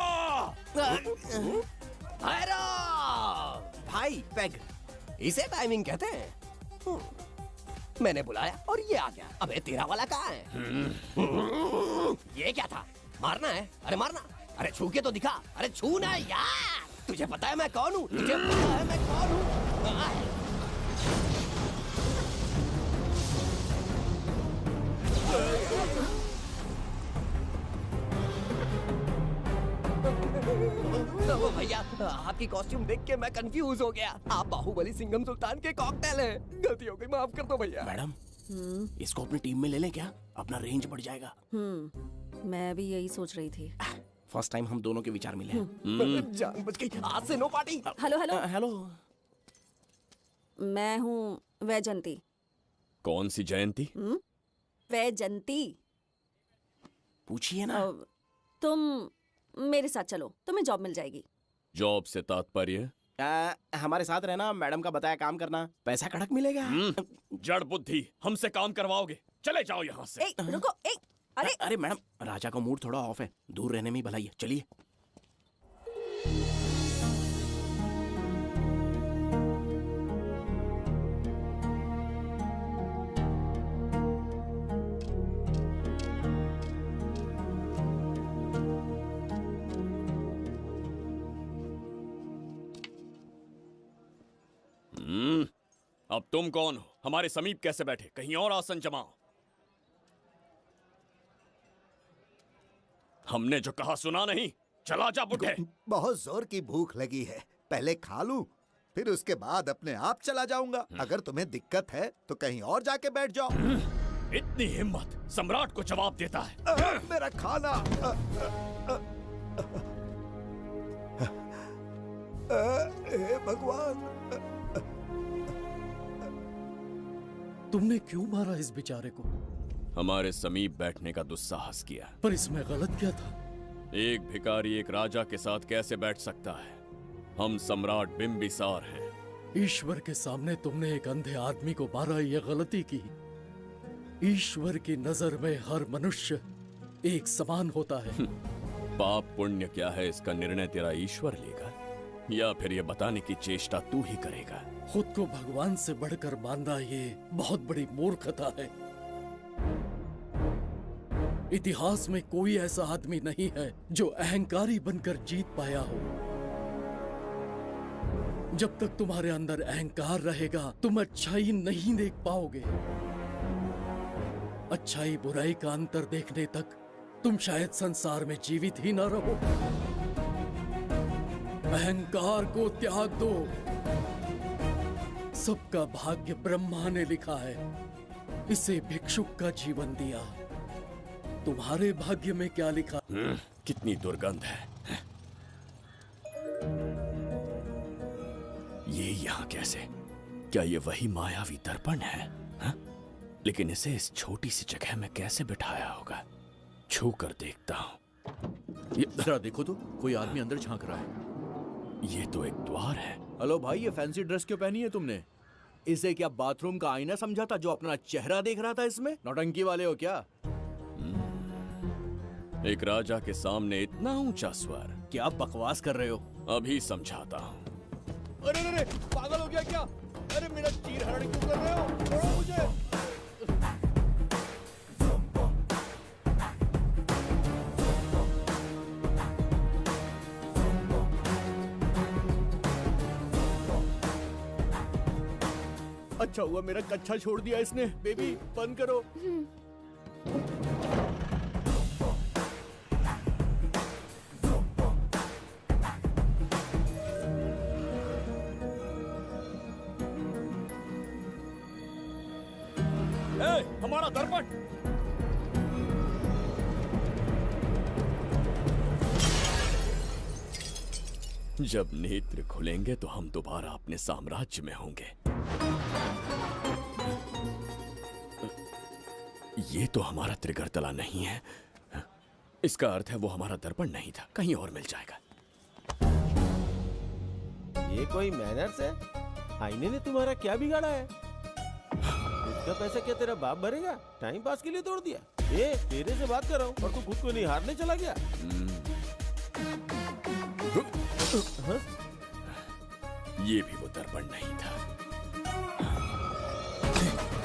भाई पैग, इसे टाइमिंग कहते हैं। मैंने बुलाया और ये आ गया। अबे तेरा वाला कहाँ है? ये क्या था? मारना है? अरे मारना। अरे छू के तो दिखा। अरे छू ना यार। तुझे पता है मैं कौन हूँ? तुझे पता है मैं कौन हूँ? भैया, आपकी कॉस्ट्यूम देख के मैं कंफ्यूज हो गया। आप बाहुबली सिंघम सुल्तान के कॉकटेल हैं। गलती हो गई, माफ कर दो भैया। मैडम, इसको अपनी टीम में ले लें क्या? अपना रेंज बढ़ जाएगा। मैं भी यही सोच रही थी। फर्स्ट टाइम हम दोनों के विचार मिले। जान बच गई। आज से no party. Hello hello hello, मैं हूँ वैजंती। कौन सी जयंती? वैजंती। पूछिए ना। तुम मेरे साथ चलो, तुम्हें जॉब मिल जाएगी। जॉब से तात्पर्य? हमारे साथ रहना, मैडम का बताया काम करना, पैसा कड़क मिलेगा। जड़ बुद्धि, हमसे काम करवाओगे? चले जाओ यहाँ से। रुको, अरे मैडम, राजा का मूड थोड़ा ऑफ है, दूर रहने में ही भलाई है। चलिए। अब तुम कौन हो? हमारे समीप कैसे बैठे? कहीं और आसन जमाओ। हमने जो कहा सुना नहीं? चला जा बुढ़े। बहुत जोर की भूख लगी है, पहले खा लूं, फिर उसके बाद अपने आप चला जाऊंगा। अगर तुम्हें दिक्कत है तो कहीं और जाके बैठ जाओ। इतनी हिम्मत, सम्राट को जवाब देता है। मेरा खाना। हे भगवान, तुमने क्यों मारा इस बेचारे को? हमारे समीप बैठने का दुस्साहस किया। पर इसमें गलत क्या था? एक भिखारी एक राजा के साथ कैसे बैठ सकता है? हम सम्राट बिंबिसार हैं। ईश्वर के सामने तुमने एक अंधे आदमी को मारा, ये गलती की। ईश्वर की नजर में हर मनुष्य एक समान होता है। पाप पुण्य क्या है इसका निर्णय तेरा ईश्वर लेगा, या फिर ये बताने की चेष्टा तू ही करेगा? खुद को भगवान से बढ़कर मानना ये बहुत बड़ी मूर्खता है। इतिहास में कोई ऐसा आदमी नहीं है जो अहंकारी बनकर जीत पाया हो। जब तक तुम्हारे अंदर अहंकार रहेगा तुम अच्छाई नहीं देख पाओगे। अच्छाई बुराई का अंतर देखने तक तुम शायद संसार में जीवित ही न रहो। अहंकार को त्याग दो। सबका भाग्य ब्रह्मा ने लिखा है, इसे भिक्षुक का जीवन दिया। तुम्हारे भाग्य में क्या लिखा? कितनी दुर्गंध है। ये यहाँ कैसे? क्या ये वही मायावी दर्पण है? लेकिन इसे इस छोटी सी जगह में कैसे बिठाया होगा? छू कर देखता हूँ। जरा देखो तो, कोई आदमी अंदर झांक रहा है। ये तो एक द्वार है। हेलो भाई, ये फैंसी ड्रेस क्यों पहनी है तुमने? इसे क्या बाथरूम का आईना समझा था जो अपना चेहरा देख रहा था इसमें? नौटंकी वाले हो क्या? एक राजा के सामने इतना ऊंचा स्वर। क्या बकवास कर रहे हो? अभी समझाता हूँ। अरे अरे पागल हो गया क्या? अरे मेरा चीर हरण क्यों कर रहे हो? छोड़ो मुझे। अच्छा हुआ मेरा कच्छा छोड़ दिया इसने। बेबी बंद करो। हमारा दर्पण। जब नेत्र खुलेंगे तो हम दोबारा अपने साम्राज्य में होंगे। ये तो हमारा त्रिगर्तला नहीं है। इसका अर्थ है वो हमारा दर्पण नहीं था, कहीं और मिल जाएगा। ये कोई मैनर्स है? आईने ने तुम्हारा क्या बिगाड़ा है? इसका पैसा क्या तेरा बाप भरेगा? टाइम पास के लिए तोड़ दिया। ये तेरे से बात कर रहा हूँ और तू खुद को निहारने चला गया। हाँ? ये भी वो दर्पण नहीं था।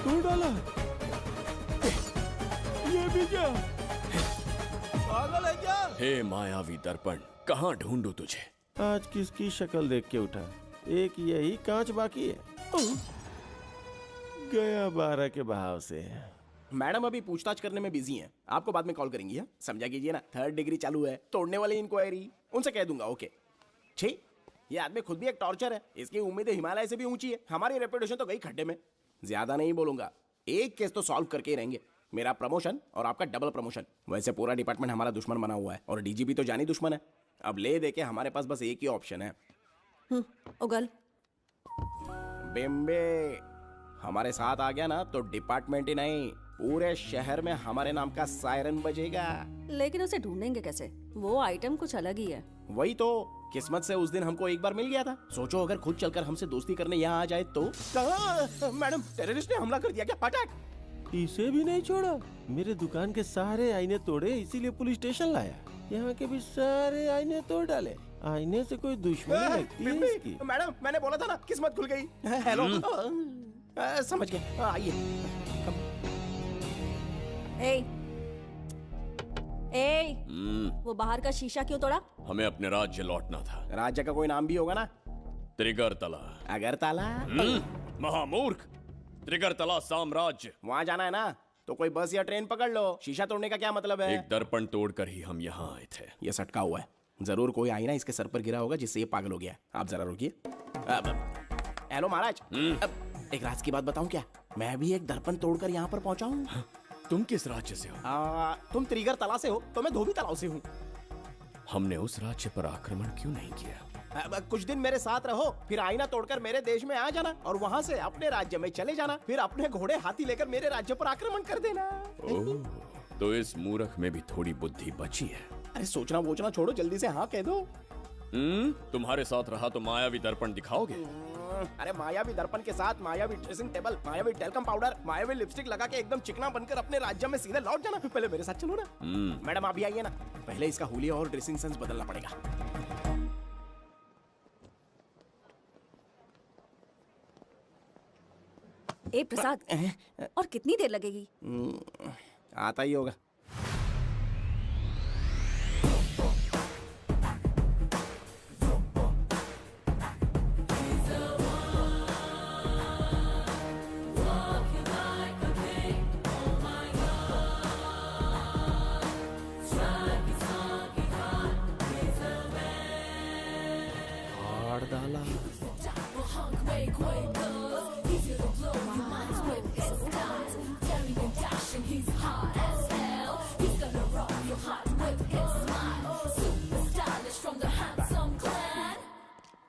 तू डाला? ये भी क्या? पागल है क्या? हे मायावी दर्पण, कहाँ ढूंढूं तुझे? आज किसकी शक्ल देख के उठा? एक यही कांच बाकी है। गया 12 के बहाव से। मैडम अभी पूछताछ करने में बिजी हैं। आपको बाद में कॉल करेंगी। है समझा कीजिए ना, 3rd डिग्री चालू है। तोड़ने वाली इंक्वायरी उनसे कह दूंगा। ओके। छी, ये आदमी खुद भी एक टॉर्चर है। इसकी उम्मीदें हिमालय से भी ऊंची है। हमारी रेपुटेशन तो गई खड्डे में। ज्यादा नहीं बोलूंगा, एक केस तो सॉल्व करके ही रहेंगे। मेरा प्रमोशन और आपका डबल प्रमोशन। वैसे पूरा डिपार्टमेंट हमारा दुश्मन बना हुआ है और डीजीपी तो जानी दुश्मन है। अब ले दे के हमारे पास बस एक ही ऑप्शन है। उगल बिम्बे हमारे साथ आ गया ना तो डिपार्टमेंट ही नहीं, पूरे शहर में हमारे नाम का सायरन बजेगा। लेकिन उसे ढूंढेंगे कैसे? वो आइटम कुछ अलग ही है। वही तो, किस्मत से उस दिन हमको एक बार मिल गया था। सोचो अगर खुद चलकर हमसे दोस्ती करने यहाँ आ जाए तो। मैडम, टेररिस्ट ने हमला कर दिया क्या? पटाक। इसे भी नहीं छोड़ा। मेरे दुकान के सारे आईने तोड़े, इसीलिए पुलिस स्टेशन लाया। यहाँ के भी सारे आईने तोड़ डाले। आईने से कोई दुश्मनी लगती है इसकी? मैडम, मैंने बोला था ना, किस्मत खुल गई। हेलो। समझ गए, आइए। वो बाहर का शीशा क्यों तोड़ा? हमें अपने राज्य लौटना था। राज्य का कोई नाम भी होगा ना? त्रिगर्तला। अगरतला? महामूर्ख, त्रिगर्तला साम्राज्य। वहाँ जाना है ना तो कोई बस या ट्रेन पकड़ लो। शीशा तोड़ने का क्या मतलब है? एक दर्पण तोड़कर ही हम यहाँ आए थे। ये सटका हुआ है, जरूर कोई आईना इसके सर पर गिरा होगा जिससे ये पागल हो गया। आप जरा रुकिए। हेलो महाराज, एक राज की बात बताऊं क्या? मैं भी एक दर्पण तोड़कर यहाँ पर पहुंचा हूँ। तुम किस राज्य से हो? तुम त्रिगर्तला से हो तो मैं धोबी तालाब से हूँ। हमने उस राज्य पर आक्रमण क्यों नहीं किया? कुछ दिन मेरे साथ रहो, फिर आईना तोड़कर मेरे देश में आ जाना और वहाँ से अपने राज्य में चले जाना। फिर अपने घोड़े हाथी लेकर मेरे राज्य पर आक्रमण कर देना। ओह, तो इस मूर्ख में भी थोड़ी बुद्धि बची है। अरे सोचना वोचना छोड़ो, जल्दी से हाँ कह दो। तुम्हारे साथ रहा तो मायावी दर्पण दिखाओगे? अरे मायावी दर्पण के साथ मायावी ड्रेसिंग टेबल, मायावी टेल्कम पाउडर, मायावी लिपस्टिक लगा के एकदम चिकना बनकर अपने राज्य में सीधे लौट जाना। पहले मेरे साथ चलो ना। मैडम आप भी आइए ना, पहले इसका हुलिया और ड्रेसिंग सेंस बदलना पड़ेगा। ए प्रसाद, और कितनी देर लगेगी? आता ही होगा।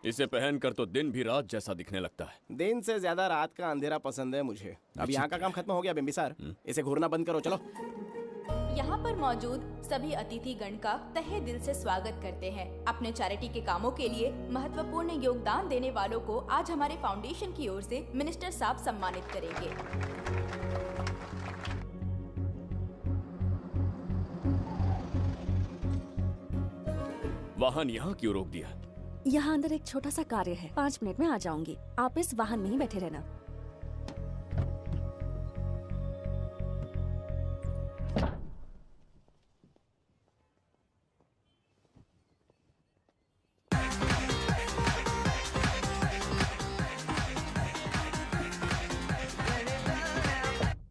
इसे पहनकर तो दिन भी रात जैसा दिखने लगता है। दिन से ज्यादा रात का अंधेरा पसंद है मुझे। अब यहाँ का काम खत्म हो गया बिम्बिसार, इसे घूरना बंद करो, चलो। यहाँ पर मौजूद सभी अतिथिगण का तहे दिल से स्वागत करते हैं। अपने चैरिटी के कामों के लिए महत्वपूर्ण योगदान देने वालों को आज हमारे फाउंडेशन की ओर से मिनिस्टर साहब सम्मानित करेंगे। वाहन यहाँ क्यों रोक दिया? यहाँ अंदर एक छोटा सा कार्य है, 5 मिनट में आ जाऊंगी। आप इस वाहन में ही बैठे रहना।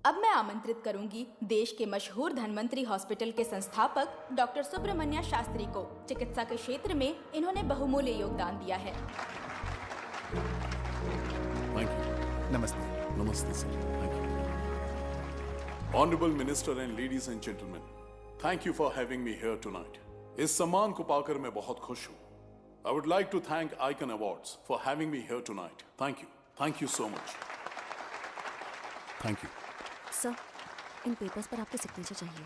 अब मैं आमंत्रित करूंगी देश के मशहूर धन्वंतरी हॉस्पिटल के संस्थापक डॉक्टर सुब्रमण्य शास्त्री को। चिकित्सा के क्षेत्र में इन्होंने बहुमूल्य योगदान दिया है। नमस्ते। नमस्ते sir, thank you. Honourable minister and ladies and gentleman, thank you for having me here tonight. इस सम्मान को पाकर मैं बहुत खुश हूँ। I would like to thank Icon Awards for having me here tonight. Thank you so much. Thank you sir, इन papers पर आपके सिग्नेचर चाहिए।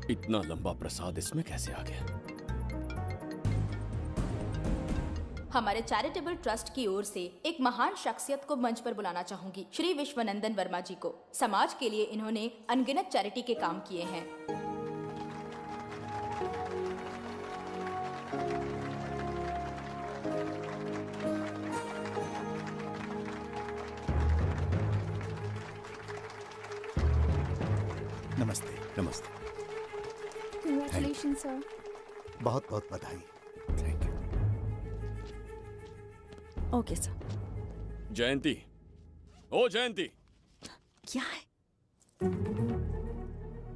इतना लंबा प्रसाद इसमें कैसे आ गया? हमारे चैरिटेबल ट्रस्ट की ओर से एक महान शख्सियत को मंच पर बुलाना चाहूंगी, श्री विश्वनंदन वर्मा जी को। समाज के लिए इन्होंने अनगिनत चैरिटी के काम किए हैं। नमस्ते। नमस्ते। Congratulation sir. बहुत बहुत बधाई। Thank you. Okay sir. Jayanti, ओ जयंती। क्या है?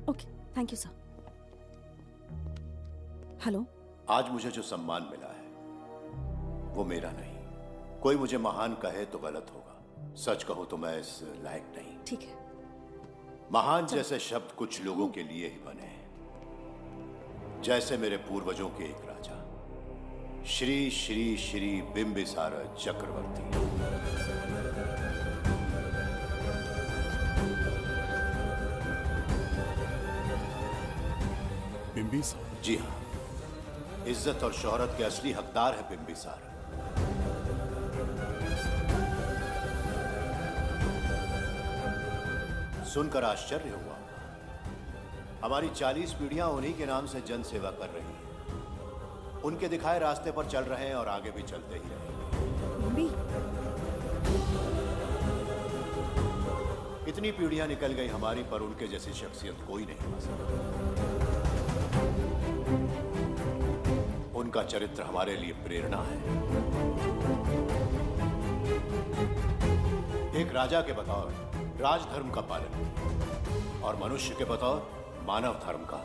Okay, thank you sir. Hello. आज मुझे जो सम्मान मिला है वो मेरा नहीं। कोई मुझे महान कहे तो गलत होगा, सच कहो तो मैं इस लायक नहीं। ठीक है। महान जैसे शब्द कुछ लोगों के लिए ही बने हैं, जैसे मेरे पूर्वजों के एक राजा श्री श्री श्री बिंबिसार चक्रवर्ती। बिंबिसार? जी हाँ, इज्जत और शोहरत के असली हकदार है बिंबिसार। सुनकर आश्चर्य हुआ। हमारी 40 पीढ़ियां उन्हीं के नाम से जन सेवा कर रही हैं। उनके दिखाए रास्ते पर चल रहे हैं और आगे भी चलते ही रहेंगे। इतनी पीढ़ियां निकल गई हमारी, पर उनके जैसी शख्सियत कोई नहीं बन सका। उनका चरित्र हमारे लिए प्रेरणा है। एक राजा के बतौर राजधर्म का पालन और मनुष्य के बतौर मानव धर्म का।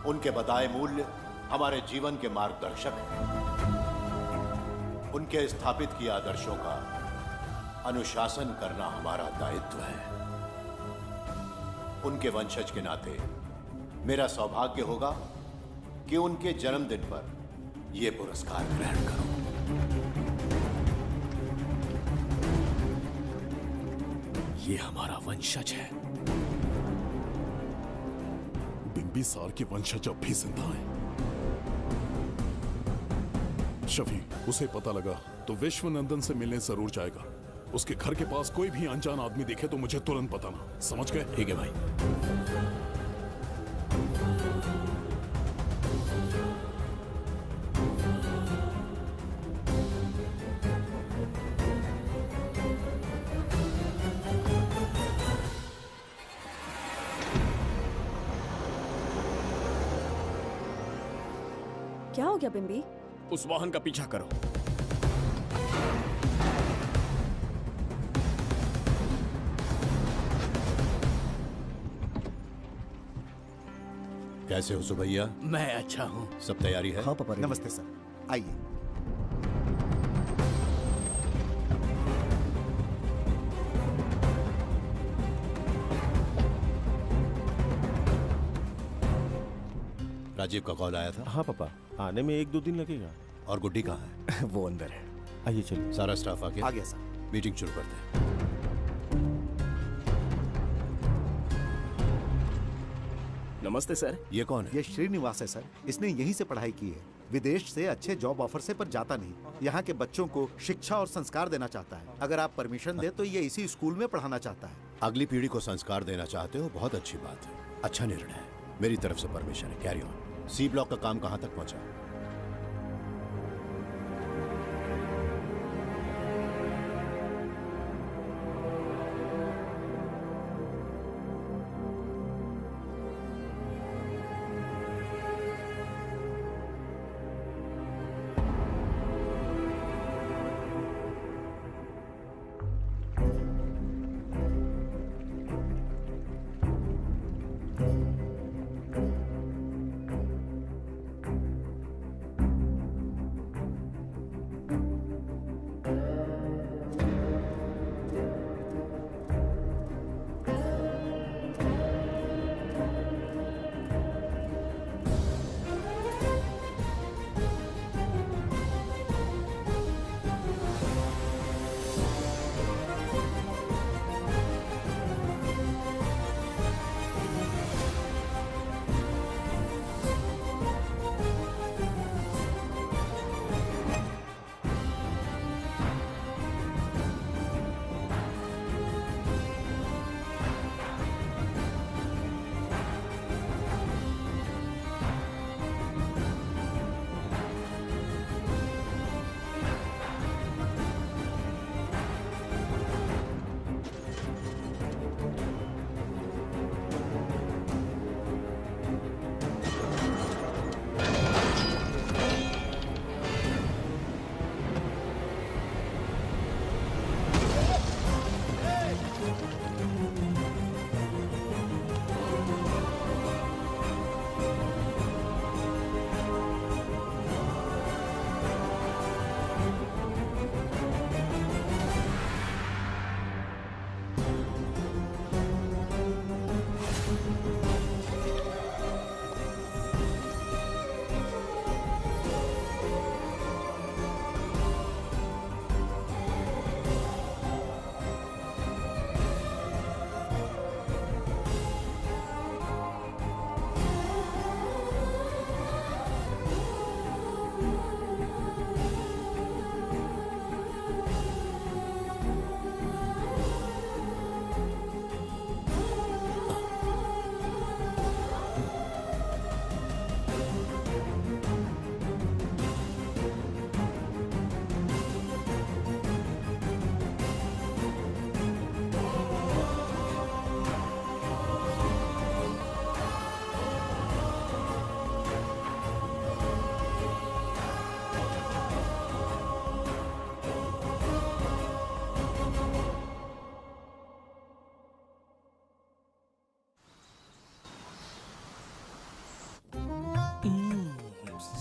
उनके बताए मूल्य हमारे जीवन के मार्गदर्शक हैं। उनके स्थापित किए आदर्शों का अनुशासन करना हमारा दायित्व है। उनके वंशज के नाते मेरा सौभाग्य होगा कि उनके जन्मदिन पर यह पुरस्कार ग्रहण करूं। ये हमारा वंशज है। बिंबिसार के वंशज अब भी जिंदा हैं। शफी, उसे पता लगा तो विश्वनंदन से मिलने जरूर जाएगा। उसके घर के पास कोई भी अनजान आदमी दिखे तो मुझे तुरंत बताना, समझ गए? ठीक है भाई। क्या हो गया बिम्बी? उस वाहन का पीछा करो। कैसे हो सुभैया? मैं अच्छा हूँ। सब तैयारी है? हाँ पापा। नमस्ते सर, आइए। राजीव का कॉल आया था? हाँ पापा, आने में 1-2 दिन लगेगा। और गुड्डी कहाँ है? वो अंदर है। आइए चलिए। सारा स्टाफ आ गया? आ गया सर। मीटिंग शुरू करते हैं। नमस्ते सर। ये कौन है? ये श्रीनिवास है सर। इसने यहीं से पढ़ाई की है। विदेश से अच्छे जॉब ऑफर से पर जाता नहीं। यहाँ के बच्चों को शिक्षा और संस्कार देना चाहता है। अगर आप परमिशन दे तो ये इसी स्कूल में पढ़ाना चाहता है। अगली पीढ़ी को संस्कार देना चाहते हो, बहुत अच्छी बात है, अच्छा निर्णय है। मेरी तरफ से परमिशन है, कैरी ऑन। सी ब्लॉक का काम कहाँ तक पहुँचा?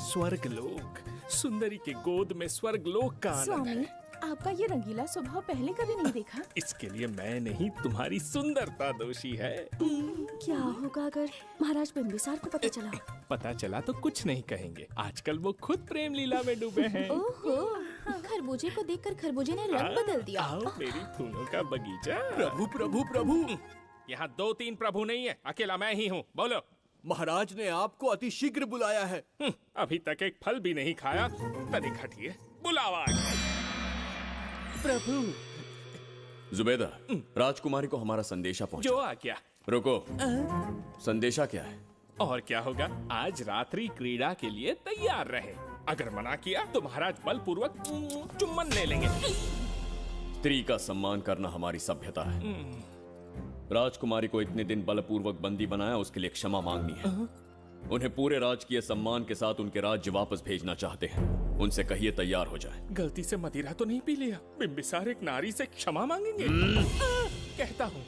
स्वर्गलोक, सुंदरी के गोद में स्वर्गलोक का आनंद स्वामी, है। आपका ये रंगीला स्वभाव पहले कभी नहीं देखा। इसके लिए मैं नहीं, तुम्हारी सुंदरता दोषी है। क्या होगा अगर महाराज बिंबिसार को पता चला? पता चला तो कुछ नहीं कहेंगे। आजकल वो खुद प्रेम लीला में डूबे हैं। ओहो, खरबूजे को देखकर खरबूजे ने रंग बदल दिया। आओ मेरी फूलों का बगीचा। प्रभु प्रभु प्रभु। यहाँ 2-3 प्रभु नहीं है, अकेला मैं ही हूँ। बोलो। महाराज ने आपको अति शीघ्र बुलाया है। अभी तक एक फल भी नहीं खाया, तनिक हटिए, बुलावा आ गया। प्रभु। जुबेदा, राजकुमारी को हमारा संदेशा पहुंचा। जो आ गया। रुको, संदेशा क्या है? और क्या होगा, आज रात्रि क्रीड़ा के लिए तैयार रहे। अगर मना किया तो महाराज बलपूर्वक चुम्बन ले लेंगे। स्त्री का सम्मान करना हमारी सभ्यता है। राजकुमारी को इतने दिन बलपूर्वक बंदी बनाया, उसके लिए क्षमा मांगनी है। उन्हें पूरे राजकीय सम्मान के साथ उनके राज्य वापस भेजना चाहते हैं। उनसे कहिए तैयार हो जाए। गलती से मदिरा तो नहीं पी लिया? बिंबिसार एक नारी से क्षमा मांगेंगे? कहता हूँ।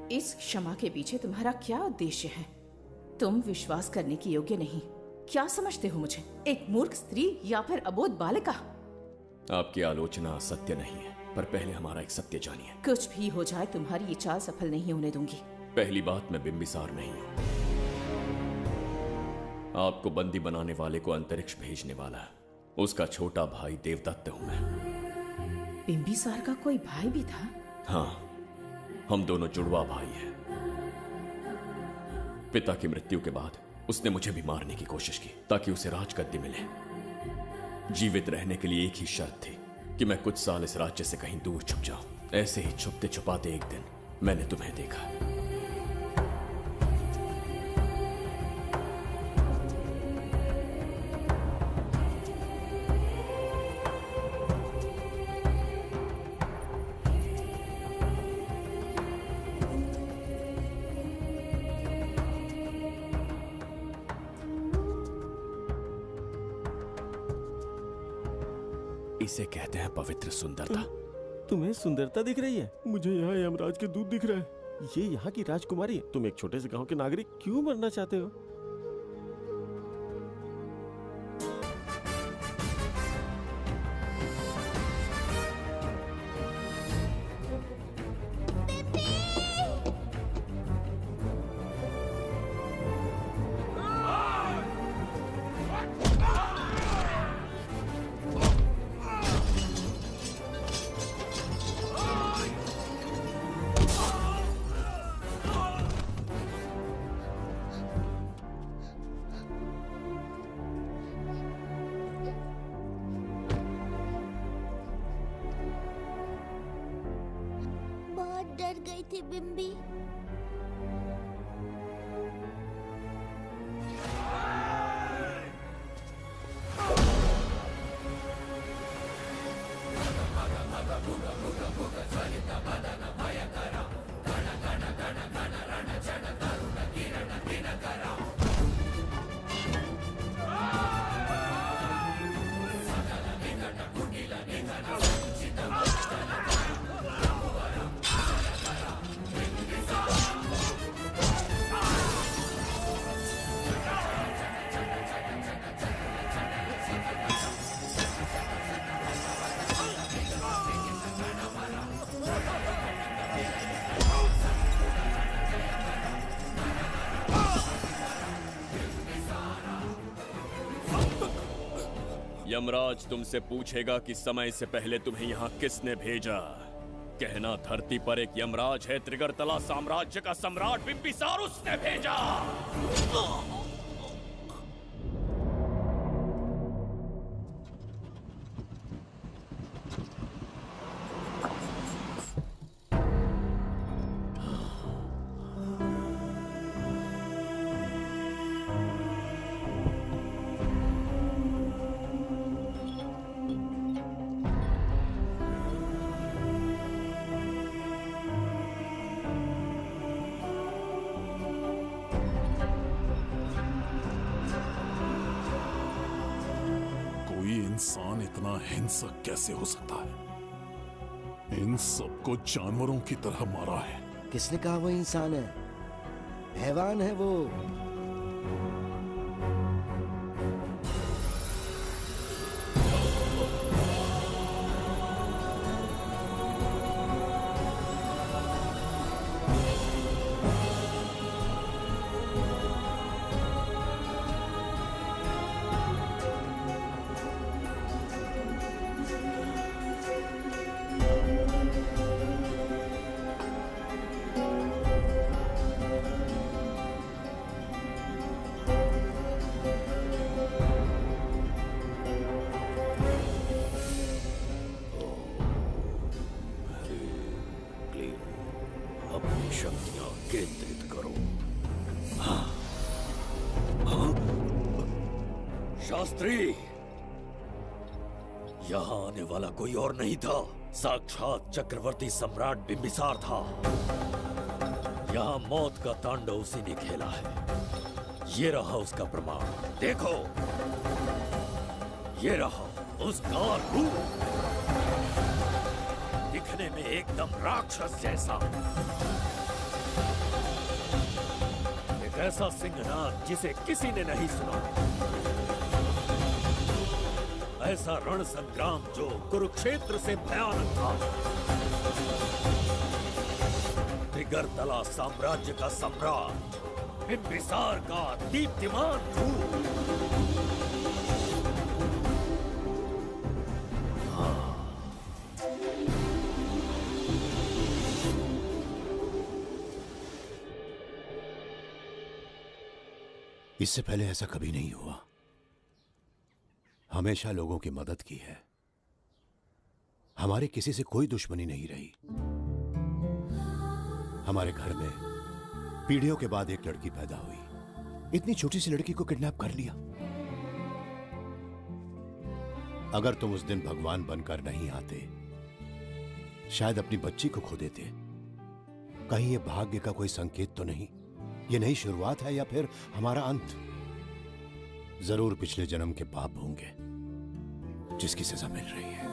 इस क्षमा के पीछे तुम्हारा क्या उद्देश्य है? तुम विश्वास करने के योग्य नहीं। क्या समझते हो मुझे? एक मूर्ख स्त्री या फिर अबोध बालिका? आपकी आलोचना सत्य नहीं है, पर पहले हमारा एक सत्य जानिए। कुछ भी हो जाए, तुम्हारी ये चाल सफल नहीं होने दूंगी। पहली बात, मैं बिंबिसार नहीं हूं। आपको बंदी बनाने वाले को अंतरिक्ष भेजने वाला उसका छोटा भाई देवदत्त हूं मैं। बिंबिसार का कोई भाई भी था? हाँ, हम दोनों जुड़वा भाई हैं। पिता की मृत्यु के बाद उसने मुझे भी मारने की कोशिश की ताकि उसे राजगद्दी मिले। जीवित रहने के लिए एक ही शर्त थी कि मैं कुछ साल इस राज्य से कहीं दूर छुप जाऊं। ऐसे ही छुपते छुपाते एक दिन मैंने तुम्हें देखा। इसे कहते हैं पवित्र सुंदरता। तुम्हें सुंदरता दिख रही है? मुझे यहाँ यमराज के दूध दिख रहा है। ये यहाँ की राजकुमारी, तुम एक छोटे से गांव के नागरिक क्यों मरना चाहते हो? बहुत डर गई थी बिम्बी। यमराज तुमसे पूछेगा कि समय से पहले तुम्हें यहाँ किसने भेजा। कहना धरती पर एक यमराज है, त्रिगर्तला साम्राज्य का सम्राट बिंबिसार उसने भेजा। इंसान इतना हिंसक कैसे हो सकता है? इन सबको जानवरों की तरह मारा है। किसने कहा वो इंसान है? हैवान है वो। अपनी शक्तियां केंद्रित करो। शास्त्री, यहाँ आने वाला कोई और नहीं था, साक्षात चक्रवर्ती सम्राट बिंबिसार था। यहाँ मौत का तांडव उसी ने खेला है। ये रहा उसका प्रमाण, देखो। ये रहा उसका रूप, दिखने में एकदम राक्षस जैसा। ऐसा सिंहनाद जिसे किसी ने नहीं सुना, ऐसा रण संग्राम जो कुरुक्षेत्र से भयानक था। त्रिगर्तला साम्राज्य का सम्राट, बिंबिसार का दीप्तिमान रूप। इससे पहले ऐसा कभी नहीं हुआ। हमेशा लोगों की मदद की है। हमारी किसी से कोई दुश्मनी नहीं रही। हमारे घर में पीढ़ियों के बाद एक लड़की पैदा हुई। इतनी छोटी सी लड़की को किडनैप कर लिया। अगर तुम उस दिन भगवान बनकर नहीं आते, शायद अपनी बच्ची को खो देते। कहीं ये भाग्य का कोई संकेत तो नहीं? ये नई शुरुआत है या फिर हमारा अंत? जरूर पिछले जन्म के पाप होंगे जिसकी सजा मिल रही है।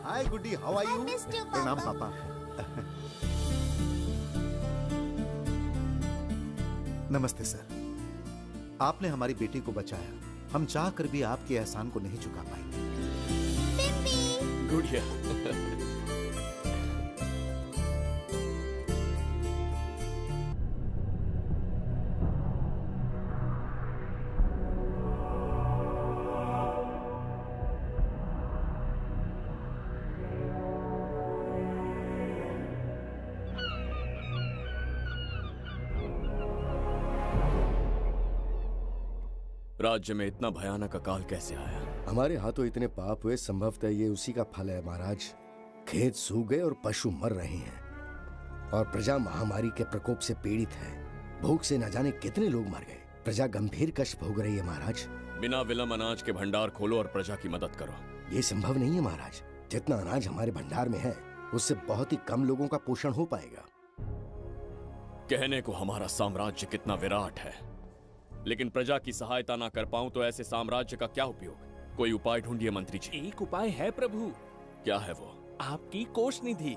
हाय गुड्डी, हाउ आर यू? प्रणाम पापा। नमस्ते सर। आपने हमारी बेटी को बचाया। हम चाह कर भी आपके एहसान को नहीं चुका पाएंगे। गुड़िया। राज्य में इतना भयानक अकाल कैसे आया? हमारे हाथों इतने पाप हुए, संभवतः ये उसी का फल है महाराज। खेत सूख गए और पशु मर रहे हैं और प्रजा महामारी के प्रकोप से पीड़ित है। भूख से न जाने कितने लोग मर गए। प्रजा गंभीर कष्ट भोग रही है महाराज। बिना विलंब अनाज के भंडार खोलो और प्रजा की मदद करो। ये संभव नहीं है महाराज। जितना अनाज हमारे भंडार में है उससे बहुत ही कम लोगों का पोषण हो पाएगा। कहने को हमारा साम्राज्य कितना विराट है, लेकिन प्रजा की सहायता ना कर पाऊं तो ऐसे साम्राज्य का क्या उपयोग? कोई उपाय ढूंढिए मंत्री जी। एक उपाय है प्रभु। क्या है वो? आपकी कोष निधि।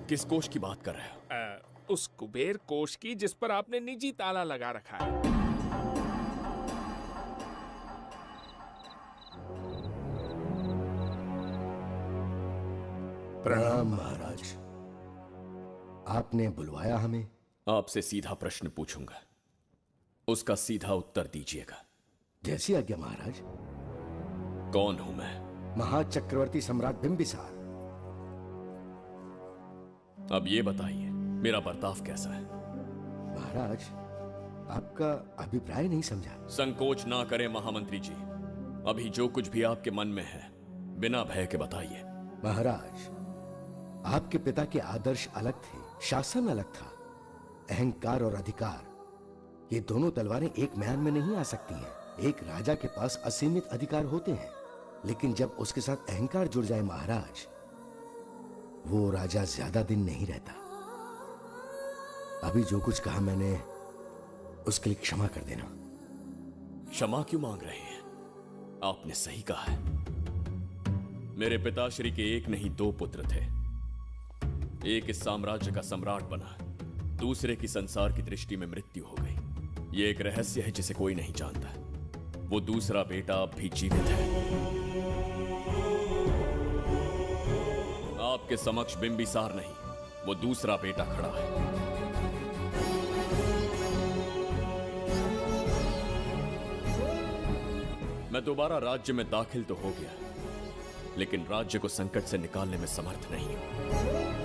किस कोष की बात कर रहे हो? उस कुबेर कोष की जिस पर आपने निजी ताला लगा रखा है। प्रणाम महाराज। आपने बुलवाया हमें? आपसे सीधा प्रश्न पूछूंगा, उसका सीधा उत्तर दीजिएगा। जैसी आज्ञा महाराज। कौन हूं मैं? महाचक्रवर्ती सम्राट बिंबिसार। अब ये बताइए, मेरा बर्ताव कैसा है? महाराज, आपका अभिप्राय नहीं समझा। संकोच ना करें महामंत्री जी। अभी जो कुछ भी आपके मन में है बिना भय के बताइए। महाराज, आपके पिता के आदर्श अलग थे, शासन अलग था। अहंकार और अधिकार, ये दोनों तलवारें एक म्यान में नहीं आ सकती हैं। एक राजा के पास असीमित अधिकार होते हैं, लेकिन जब उसके साथ अहंकार जुड़ जाए महाराज, वो राजा ज्यादा दिन नहीं रहता। अभी जो कुछ कहा मैंने, उसके लिए क्षमा कर देना। क्षमा क्यों मांग रहे हैं? आपने सही कहा है। मेरे पिताश्री के एक नहीं दो पुत्र थे। एक इस साम्राज्य का सम्राट बना, दूसरे की संसार की दृष्टि में मृत्यु हो गई। ये एक रहस्य है जिसे कोई नहीं जानता। वो दूसरा बेटा अब भी जीवित है। आपके समक्ष बिंबिसार नहीं, वो दूसरा बेटा खड़ा है। मैं दोबारा राज्य में दाखिल तो हो गया, लेकिन राज्य को संकट से निकालने में समर्थ नहीं हूं।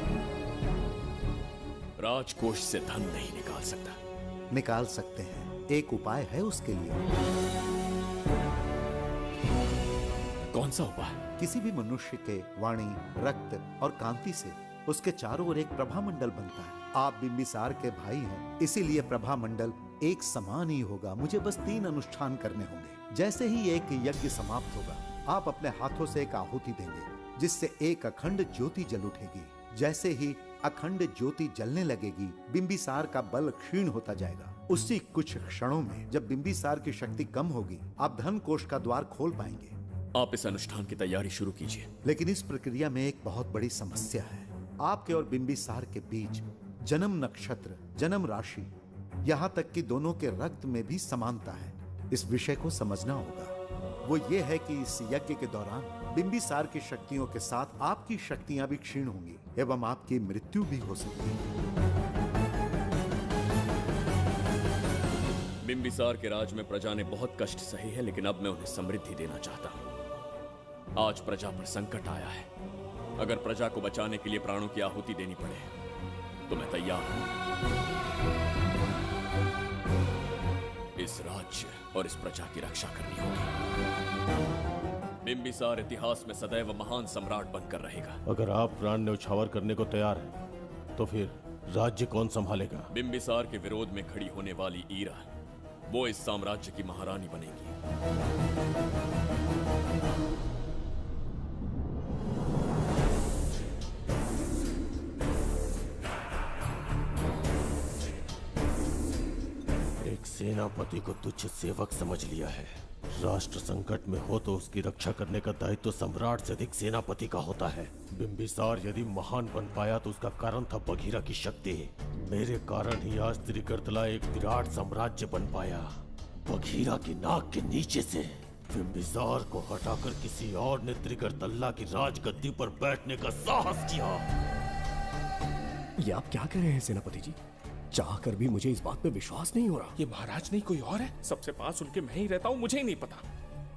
राजकोष से धन नहीं निकाल सकता। निकाल सकते हैं, एक उपाय है उसके लिए। कौन सा उपाय? किसी भी मनुष्य के वाणी, रक्त और कांति से उसके चारों ओर एक प्रभामंडल बनता है। आप बिंबिसार के भाई हैं, इसीलिए प्रभामंडल एक समान ही होगा। मुझे बस 3 अनुष्ठान करने होंगे। जैसे ही एक यज्ञ समाप्त होगा, आप अपने हाथों से एक आहुति देंगे, जिससे एक अखंड ज्योति जल उठेगी। जैसे ही अखंड ज्योति जलने लगेगी, बिंबिसार का बल क्षीण होता जाएगा। उसी कुछ क्षणों में जब बिंबिसार की शक्ति कम होगी, आप धन कोष का द्वार खोल पाएंगे। आप इस अनुष्ठान की तैयारी शुरू कीजिए। लेकिन इस प्रक्रिया में एक बहुत बड़ी समस्या है। आपके और बिंबिसार के बीच जन्म नक्षत्र, जन्म राशि, यहाँ तक कि दोनों के रक्त में भी समानता है। इस विषय को समझना होगा। वो ये है कि इस यज्ञ के दौरान बिंबिसार की शक्तियों के साथ आपकी शक्तियां भी क्षीण होंगी एवं आपकी मृत्यु भी हो सकती है। बिंबिसार के राज में प्रजा ने बहुत कष्ट सहे हैं, लेकिन अब मैं उन्हें समृद्धि देना चाहता हूं। आज प्रजा पर संकट आया है। अगर प्रजा को बचाने के लिए प्राणों की आहुति देनी पड़े तो मैं तैयार हूं। इस राज्य और इस प्रजा की रक्षा करनी होगी। बिंबिसार इतिहास में सदैव महान सम्राट बनकर रहेगा। अगर आप प्राण न्यौछावर करने को तैयार हैं, तो फिर राज्य कौन संभालेगा? बिंबिसार के विरोध में खड़ी होने वाली ईरा, वो इस साम्राज्य की महारानी बनेगी। एक सेनापति को तुच्छ सेवक समझ लिया है। राष्ट्र संकट में हो तो उसकी रक्षा करने का दायित्व सम्राट से अधिक सेनापति का होता है। बिंबिसार यदि महान बन पाया तो उसका कारण था बघीरा की शक्ति। मेरे कारण ही आज त्रिगर्तला एक विराट साम्राज्य बन पाया। बघीरा की नाक के नीचे से बिंबिसार को हटाकर किसी और ने त्रिगर्तल्ला की राजगद्दी पर बैठने का साहस किया। ये आप क्या कह रहे हैं सेनापति जी? चाह कर भी मुझे इस बात पे विश्वास नहीं हो रहा। ये महाराज नहीं कोई और है। सबसे पास उनके मैं ही रहता हूँ, मुझे ही नहीं पता।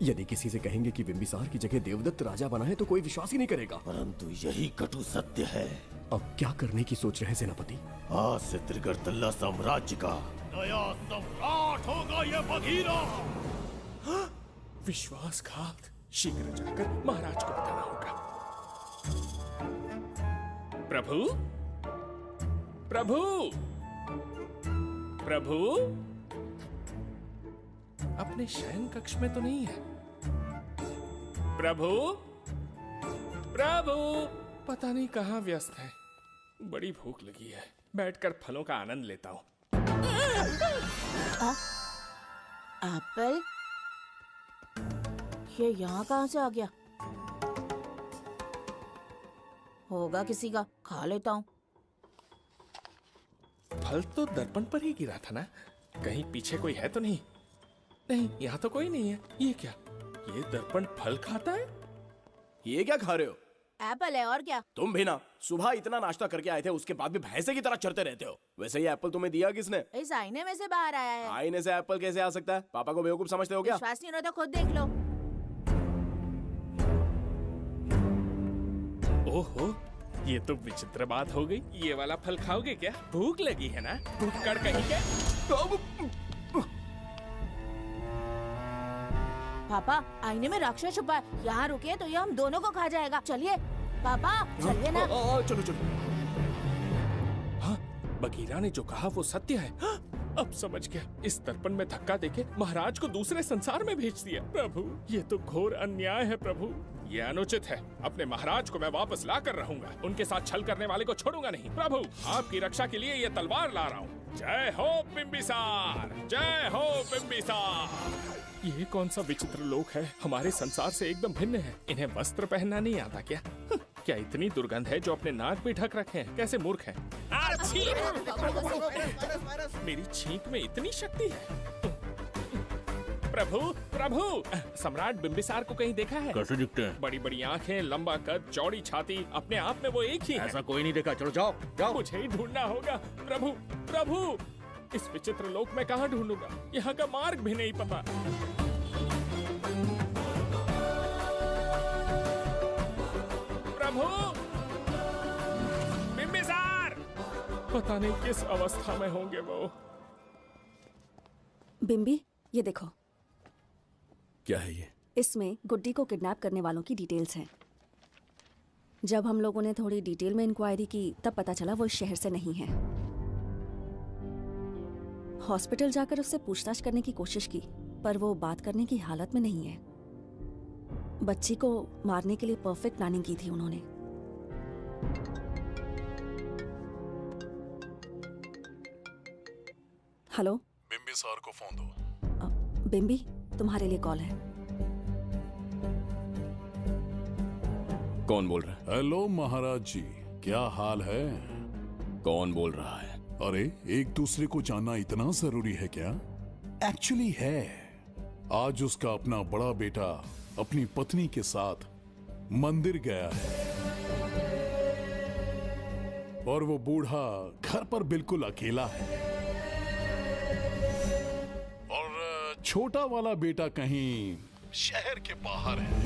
यदि किसी से कहेंगे कि बिंबिसार की जगह देवदत्त राजा बना है तो कोई विश्वास ही नहीं करेगा। परंतु यही कटु सत्य है। अब क्या करने की सोच रहे हैं सेनापति? आज से त्रिगर्तल्ला साम्राज्य का नया सम्राट होगा ये बघीरा। विश्वासघात। शीघ्र जाकर महाराज को बताना होगा। प्रभु, प्रभु, प्रभु, अपने शयन कक्ष में तो नहीं है। प्रभु, प्रभु, पता नहीं कहाँ व्यस्त है। बड़ी भूख लगी है, बैठकर फलों का आनंद लेता हूँ। एप्पल? ये यहाँ कहाँ से आ गया? होगा किसी का, खा लेता हूँ। फल तो दर्पण पर ही गिरा था ना? कहीं पीछे कोई है तो नहीं? नहीं, यहाँ तो कोई नहीं है। ये क्या? ये दर्पण फल खाता है? ये क्या खा रहे हो? एप्पल है और क्या? तुम भी ना सुबह इतना नाश्ता करके आए थे, उसके बाद भी भैंसे की तरह चरते रहते हो। वैसे ये एप्पल तुम्हें दिया किसने? इस आईने में से बाहर आया है। आईने से एप्पल कैसे आ सकता है? पापा को बेवकूफ समझते हो क्या? विश्वास नहीं हो रहा तो खुद देख लो। ओहो, ये तो विचित्र बात हो गई। ये वाला फल खाओगे क्या? भूख लगी है ना? भूखड़ कहीं के? पापा, आईने में राक्षस छुपा है। यहाँ रुके तो ये हम दोनों को खा जाएगा। चलिए पापा, चलिए ना। चलो चलो। हाँ, बघीरा ने जो कहा वो सत्य है। हाँ, अब समझ गया। इस दर्पण में धक्का देके महाराज को दूसरे संसार में भेज दिया। प्रभु, ये तो घोर अन्याय है प्रभु। ये अनुचित है। अपने महाराज को मैं वापस ला कर रहूंगा। उनके साथ छल करने वाले को छोड़ूंगा नहीं। प्रभु, आपकी रक्षा के लिए ये तलवार ला रहा हूँ। जय हो बिंबिसार, जय हो बिंबिसार। ये कौन सा विचित्र लोक है? हमारे संसार से एकदम भिन्न है। इन्हें वस्त्र पहनना नहीं आता क्या? क्या इतनी दुर्गंध है जो अपने नाक भी ढक रखे हैं? कैसे मूर्ख हैं? मेरी छींक में इतनी शक्ति है। प्रभु, प्रभु, सम्राट बिंबिसार को कहीं देखा है? कैसे दिखते हैं? बड़ी बड़ी आंखें, लंबा कद, चौड़ी छाती, अपने आप में वो एक ही है। ऐसा कोई नहीं देखा। चलो जाओ जाओ। मुझे ही ढूंढना होगा। प्रभु, प्रभु, इस विचित्र लोक में कहाँ ढूंढूंगा? यहाँ का मार्ग भी नहीं पता। प्रभु, बिंबिसार, पता नहीं किस अवस्था में होंगे वो। बिंबी, ये देखो। क्या है ये? इसमें गुड्डी को किडनैप करने वालों की डिटेल्स हैं। जब हम लोगों ने थोड़ी डिटेल में इंक्वायरी की तब पता चला वो इस शहर से नहीं है। हॉस्पिटल जाकर उससे पूछताछ करने की कोशिश की पर वो बात करने की हालत में नहीं है। बच्ची को मारने के लिए परफेक्ट प्लानिंग की थी उन्होंने। हेलो, बिंबिसार को फोन दो। बिंबी, तुम्हारे लिए कॉल है। कौन बोल रहा है? हेलो महाराज जी, क्या हाल है? कौन बोल रहा है? अरे, एक दूसरे को जानना इतना जरूरी है क्या? एक्चुअली है। आज उसका अपना बड़ा बेटा अपनी पत्नी के साथ मंदिर गया है और वो बूढ़ा घर पर बिल्कुल अकेला है और छोटा वाला बेटा कहीं शहर के बाहर है।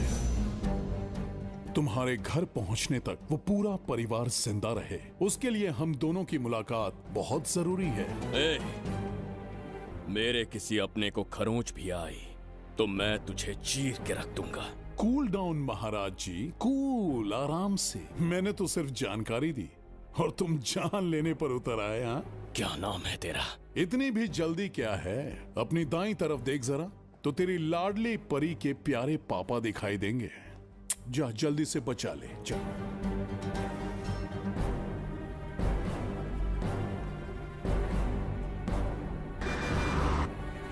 तुम्हारे घर पहुंचने तक वो पूरा परिवार जिंदा रहे, उसके लिए हम दोनों की मुलाकात बहुत जरूरी है। मेरे किसी अपने को खरोंच भी आई तो मैं तुझे चीर के रख दूंगा। कूल डाउन महाराज जी, कूल, आराम से। मैंने तो सिर्फ जानकारी दी और तुम जान लेने पर उतर आए। हाँ, क्या नाम है तेरा? इतनी भी जल्दी क्या है? अपनी दाईं तरफ देख जरा, तो तेरी लाडली परी के प्यारे पापा दिखाई देंगे। जा, जल्दी से बचा ले, जा।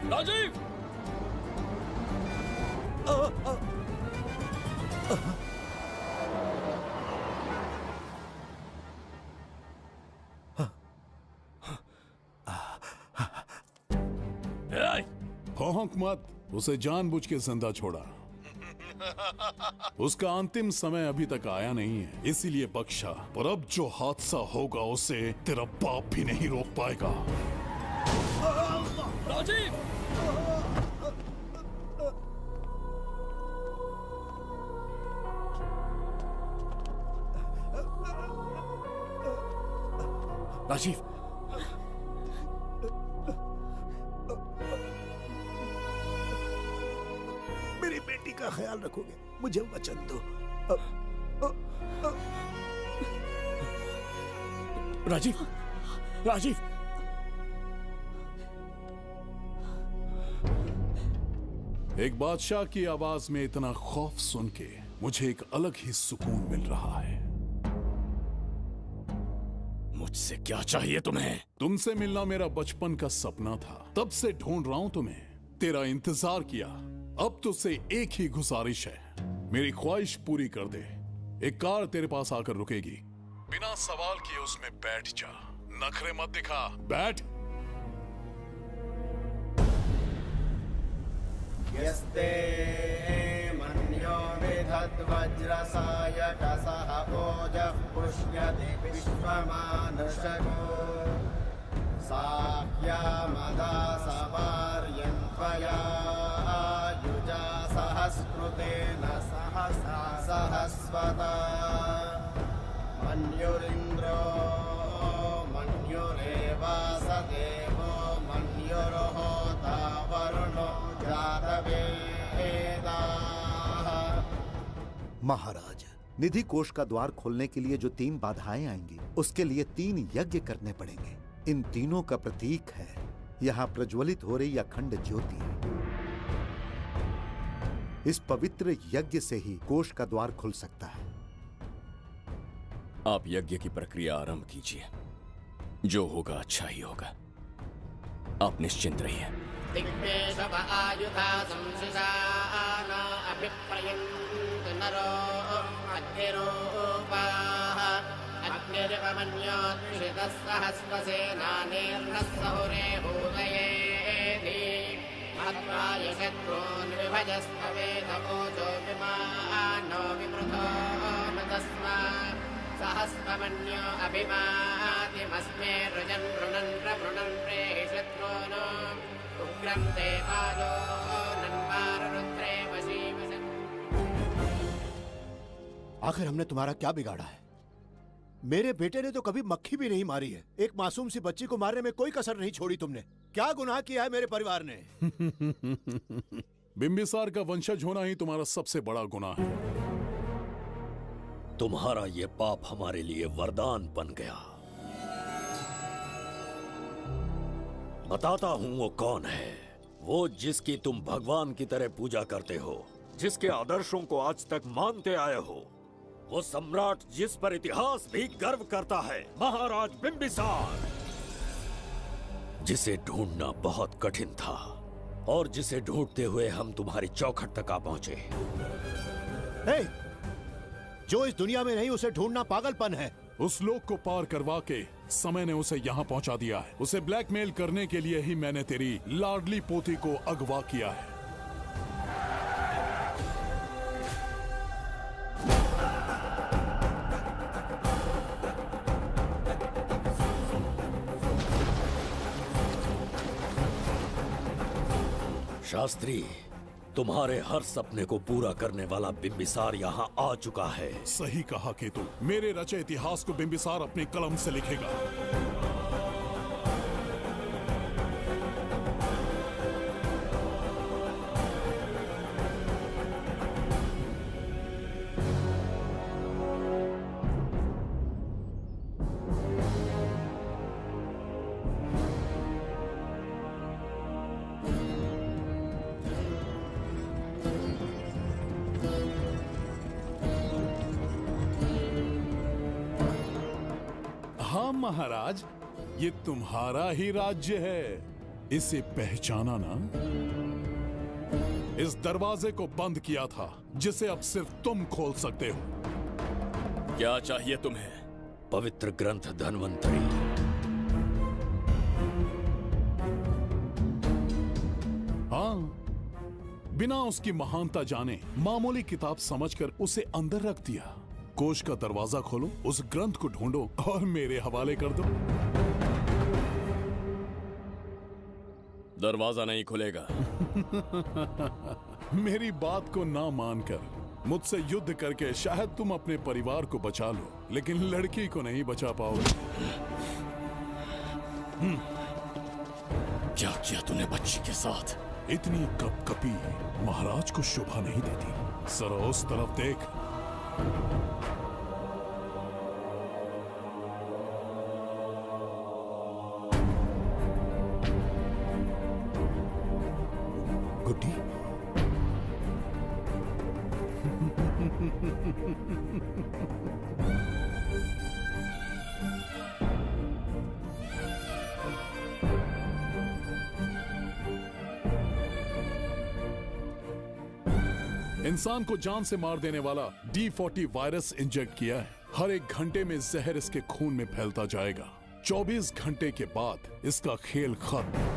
राजीव! भौंक मत, उसे जानबूझ के जिंदा छोड़ा। उसका अंतिम समय अभी तक आया नहीं है, इसीलिए बख्शा। पर अब जो हादसा होगा उसे तेरा बाप भी नहीं रोक पाएगा। राजीव! राजीव, मेरी बेटी का ख्याल रखोगे? मुझे वचन दो। राजीव, राजीव! एक बादशाह की आवाज में इतना खौफ सुन के मुझे एक अलग ही सुकून मिल रहा है। मुझसे क्या चाहिए तुम्हें? तुमसे मिलना मेरा बचपन का सपना था, तब से ढूंढ रहा हूं तुम्हें, तेरा इंतजार किया। अब तुझसे एक ही गुजारिश है, मेरी ख्वाहिश पूरी कर दे। एक कार तेरे पास आकर रुकेगी, बिना सवाल किए उसमें बैठ जा, नखरे मत दिखा, बैठ। यस्ते मन्यो विधद्वज्रसायकसः ओजः पुष्यति विश्वमानुषको साह्यामदा सवार्यन्त्वया युजा सहस्कृतेन सहसा सहस्वता मन्युरिन्द्रो मन्युरेवास देवो मन्युर्होता वरुणो महाराज, निधि कोष का द्वार खोलने के लिए जो 3 बाधाएं आएंगी, उसके लिए 3 यज्ञ करने पड़ेंगे। इन तीनों का प्रतीक है यहाँ प्रज्वलित हो रही अखंड ज्योति। इस पवित्र यज्ञ से ही कोष का द्वार खुल सकता है। आप यज्ञ की प्रक्रिया आरंभ कीजिए, जो होगा अच्छा ही होगा। आप निश्चिंत रहिए। दिग्वेशव आयुधा संशिशान अभिप्रयन्त नरो अग्निरूपाः अग्निरिवमन्योत्क्षितः सहस्रसेनानेर्नः सहुरे भूतयेति मत्वाय शत्रून् विभजस्त्ववेदमोजो विमानो विमृतो न तस्मात् सहस्रमन्यो अभिमातिमस्मे रुजन् रुणन् प्रवृणन् प्रेहि शत्रून् उग्रं ते आदो नन्वारुद्रे वशीवसन्। आखिर हमने तुम्हारा क्या बिगाड़ा है? मेरे बेटे ने तो कभी मक्खी भी नहीं मारी है। एक मासूम सी बच्ची को मारने में कोई कसर नहीं छोड़ी तुमने। क्या गुनाह किया है मेरे परिवार ने? बिंबिसार का वंशज होना ही तुम्हारा सबसे बड़ा गुनाह है। तुम्हारा ये पाप हमारे लिए वरदान बन गया। बताता हूं वो कौन है। वो जिसकी तुम भगवान की तरह पूजा करते हो, जिसके आदर्शों को आज तक मानते आए हो, वो सम्राट जिस पर इतिहास भी गर्व करता है, महाराज बिंबिसार, जिसे ढूंढना बहुत कठिन था और जिसे ढूंढते हुए हम तुम्हारी चौखट तक आ पहुंचे। जो इस दुनिया में नहीं उसे ढूंढना पागलपन है। उस लोक को पार करवा के समय ने उसे यहाँ पहुँचा दिया है। उसे ब्लैकमेल करने के लिए ही मैंने तेरी लाडली पोती को अगवा किया है। शास्त्री, तुम्हारे हर सपने को पूरा करने वाला बिंबिसार यहाँ आ चुका है। सही कहा केतु, मेरे रचे इतिहास को बिंबिसार अपनी कलम से लिखेगा। हाँ महाराज, ये तुम्हारा ही राज्य है, इसे पहचाना ना? इस दरवाजे को बंद किया था जिसे अब सिर्फ तुम खोल सकते हो। क्या चाहिए तुम्हें? पवित्र ग्रंथ धन्वंतरी। हाँ, बिना उसकी महानता जाने मामूली किताब समझकर उसे अंदर रख दिया। कोष का दरवाजा खोलो, उस ग्रंथ को ढूंढो और मेरे हवाले कर दो। दरवाजा नहीं खुलेगा। मेरी बात को ना मानकर मुझसे युद्ध करके शायद तुम अपने परिवार को बचा लो, लेकिन लड़की को नहीं बचा पाओगे। क्या किया तूने बच्ची के साथ? इतनी कपकपी महाराज को शोभा नहीं देती। जरा उस तरफ देख। गुड्डी, इंसान को जान से मार देने वाला D40 वायरस इंजेक्ट किया है। हर एक घंटे में जहर इसके खून में फैलता जाएगा। 24 घंटे के बाद इसका खेल खत्म।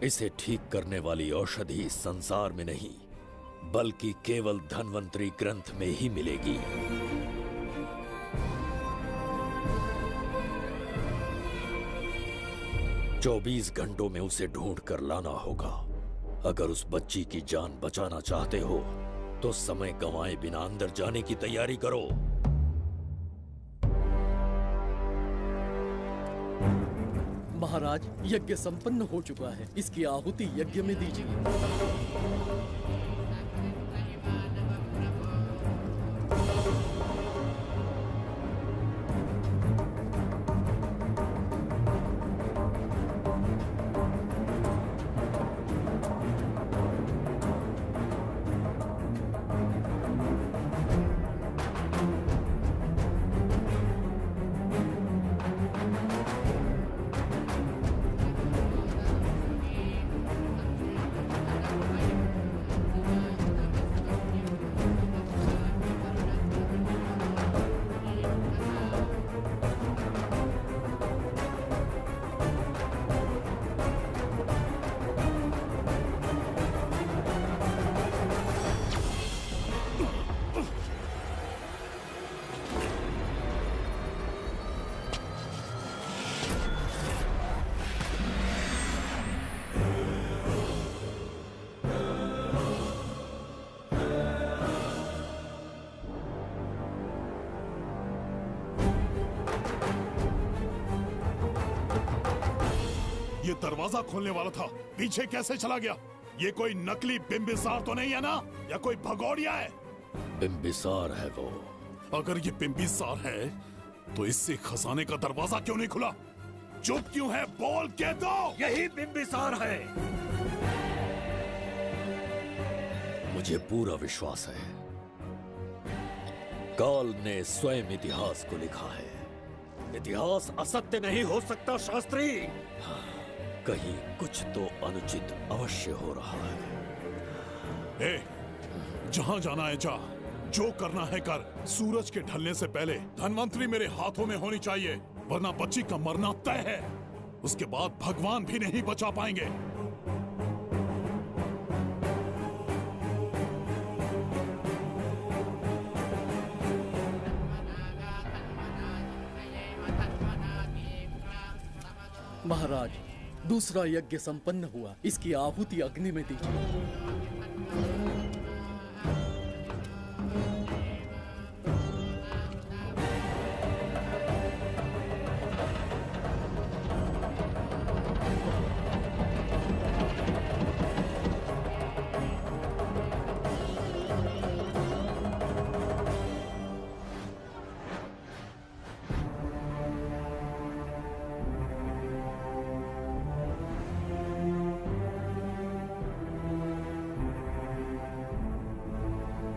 इसे ठीक करने वाली औषधि संसार में नहीं, बल्कि केवल धन्वंतरी ग्रंथ में ही मिलेगी। चौबीस घंटों में उसे ढूंढ कर लाना होगा। अगर उस बच्ची की जान बचाना चाहते हो तो समय गंवाए बिना अंदर जाने की तैयारी करो। महाराज, यज्ञ संपन्न हो चुका है। इसकी आहुति यज्ञ में दीजिए। ये दरवाजा खोलने वाला था, पीछे कैसे चला गया? ये कोई नकली बिंबिसार तो नहीं है ना, या कोई भगोड़िया है? बिंबिसार है वो। अगर ये बिंबिसार है तो इससे खजाने का दरवाजा क्यों नहीं खुला? चुप क्यों है? बोल के दो। यही बिंबिसार है। मुझे पूरा विश्वास है, काल ने स्वयं इतिहास को लिखा है। इतिहास असत्य नहीं हो सकता शास्त्री। कहीं कुछ तो अनुचित अवश्य हो रहा है। ए, जहां जाना है जा, जो करना है कर। सूरज के ढलने से पहले धनवंतरी मेरे हाथों में होनी चाहिए, वरना बच्ची का मरना तय है। उसके बाद भगवान भी नहीं बचा पाएंगे। महाराज, दूसरा यज्ञ संपन्न हुआ। इसकी आहुति अग्नि में दीजिए।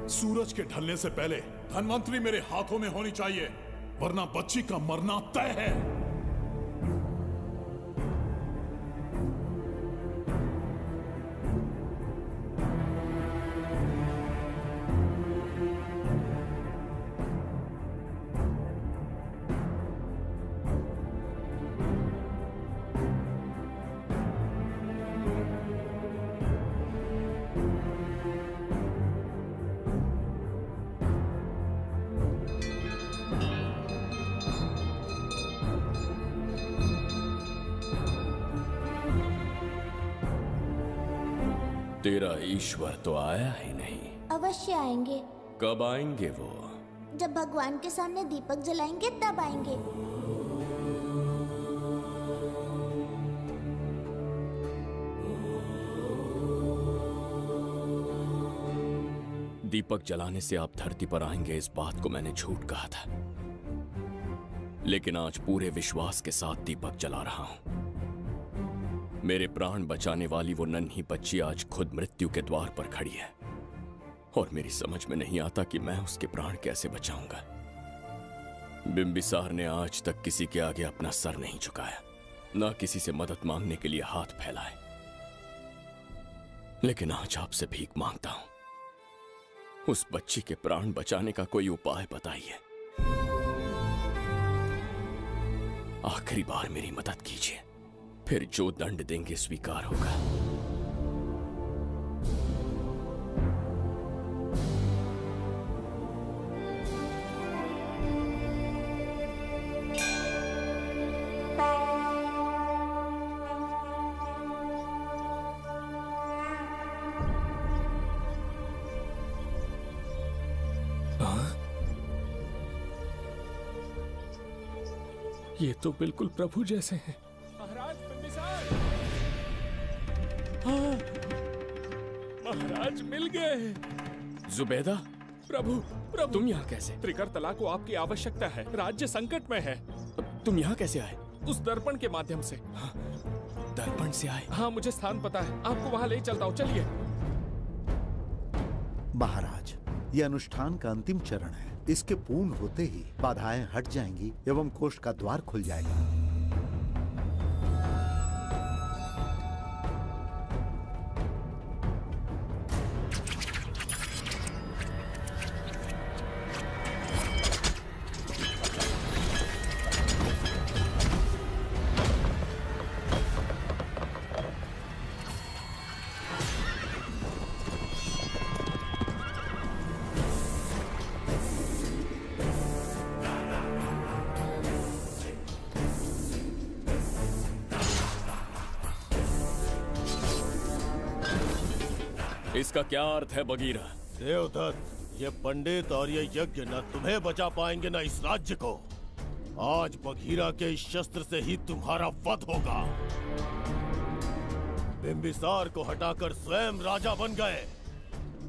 सूरज के ढलने से पहले धनवंतरी मेरे हाथों में होनी चाहिए, वरना बच्ची का मरना तय है। तेरा ईश्वर तो आया ही नहीं। अवश्य आएंगे। कब आएंगे वो? जब भगवान के सामने दीपक जलाएंगे तब आएंगे। दीपक जलाने से आप धरती पर आएंगे, इस बात को मैंने झूठ कहा था, लेकिन आज पूरे विश्वास के साथ दीपक जला रहा हूं। मेरे प्राण बचाने वाली वो नन्ही बच्ची आज खुद मृत्यु के द्वार पर खड़ी है, और मेरी समझ में नहीं आता कि मैं उसके प्राण कैसे बचाऊंगा। बिंबिसार ने आज तक किसी के आगे अपना सर नहीं झुकाया, ना किसी से मदद मांगने के लिए हाथ फैलाए, लेकिन आज आपसे भीख मांगता हूं। उस बच्ची के प्राण बचाने का कोई उपाय बताइए। आखिरी बार मेरी मदद कीजिए, फिर जो दंड देंगे स्वीकार होगा। ये तो बिल्कुल प्रभु जैसे हैं। महाराज बिंबिसार! हाँ, महाराज मिल गए। जुबैदा, प्रभु, प्रभु तुम यहाँ कैसे? त्रिकर्तला को आपकी आवश्यकता है, राज्य संकट में है। तुम यहाँ कैसे आए? उस दर्पण के माध्यम से। हाँ, दर्पण से आए? हाँ, मुझे स्थान पता है, आपको वहाँ ले चलता हूँ, चलिए। महाराज, ये अनुष्ठान का अंतिम चरण है। इसके पूर्ण होते ही बाधाएं हट जाएंगी एवं कोष्ठ का द्वार खुल जाएगा। इसका क्या अर्थ है बगीरा? देवदत्त, ये पंडित और ये यज्ञ न तुम्हें बचा पाएंगे न इस राज्य को। आज बगीरा के इस शस्त्र से ही तुम्हारा वध होगा। बिंबिसार को हटाकर स्वयं राजा बन गए,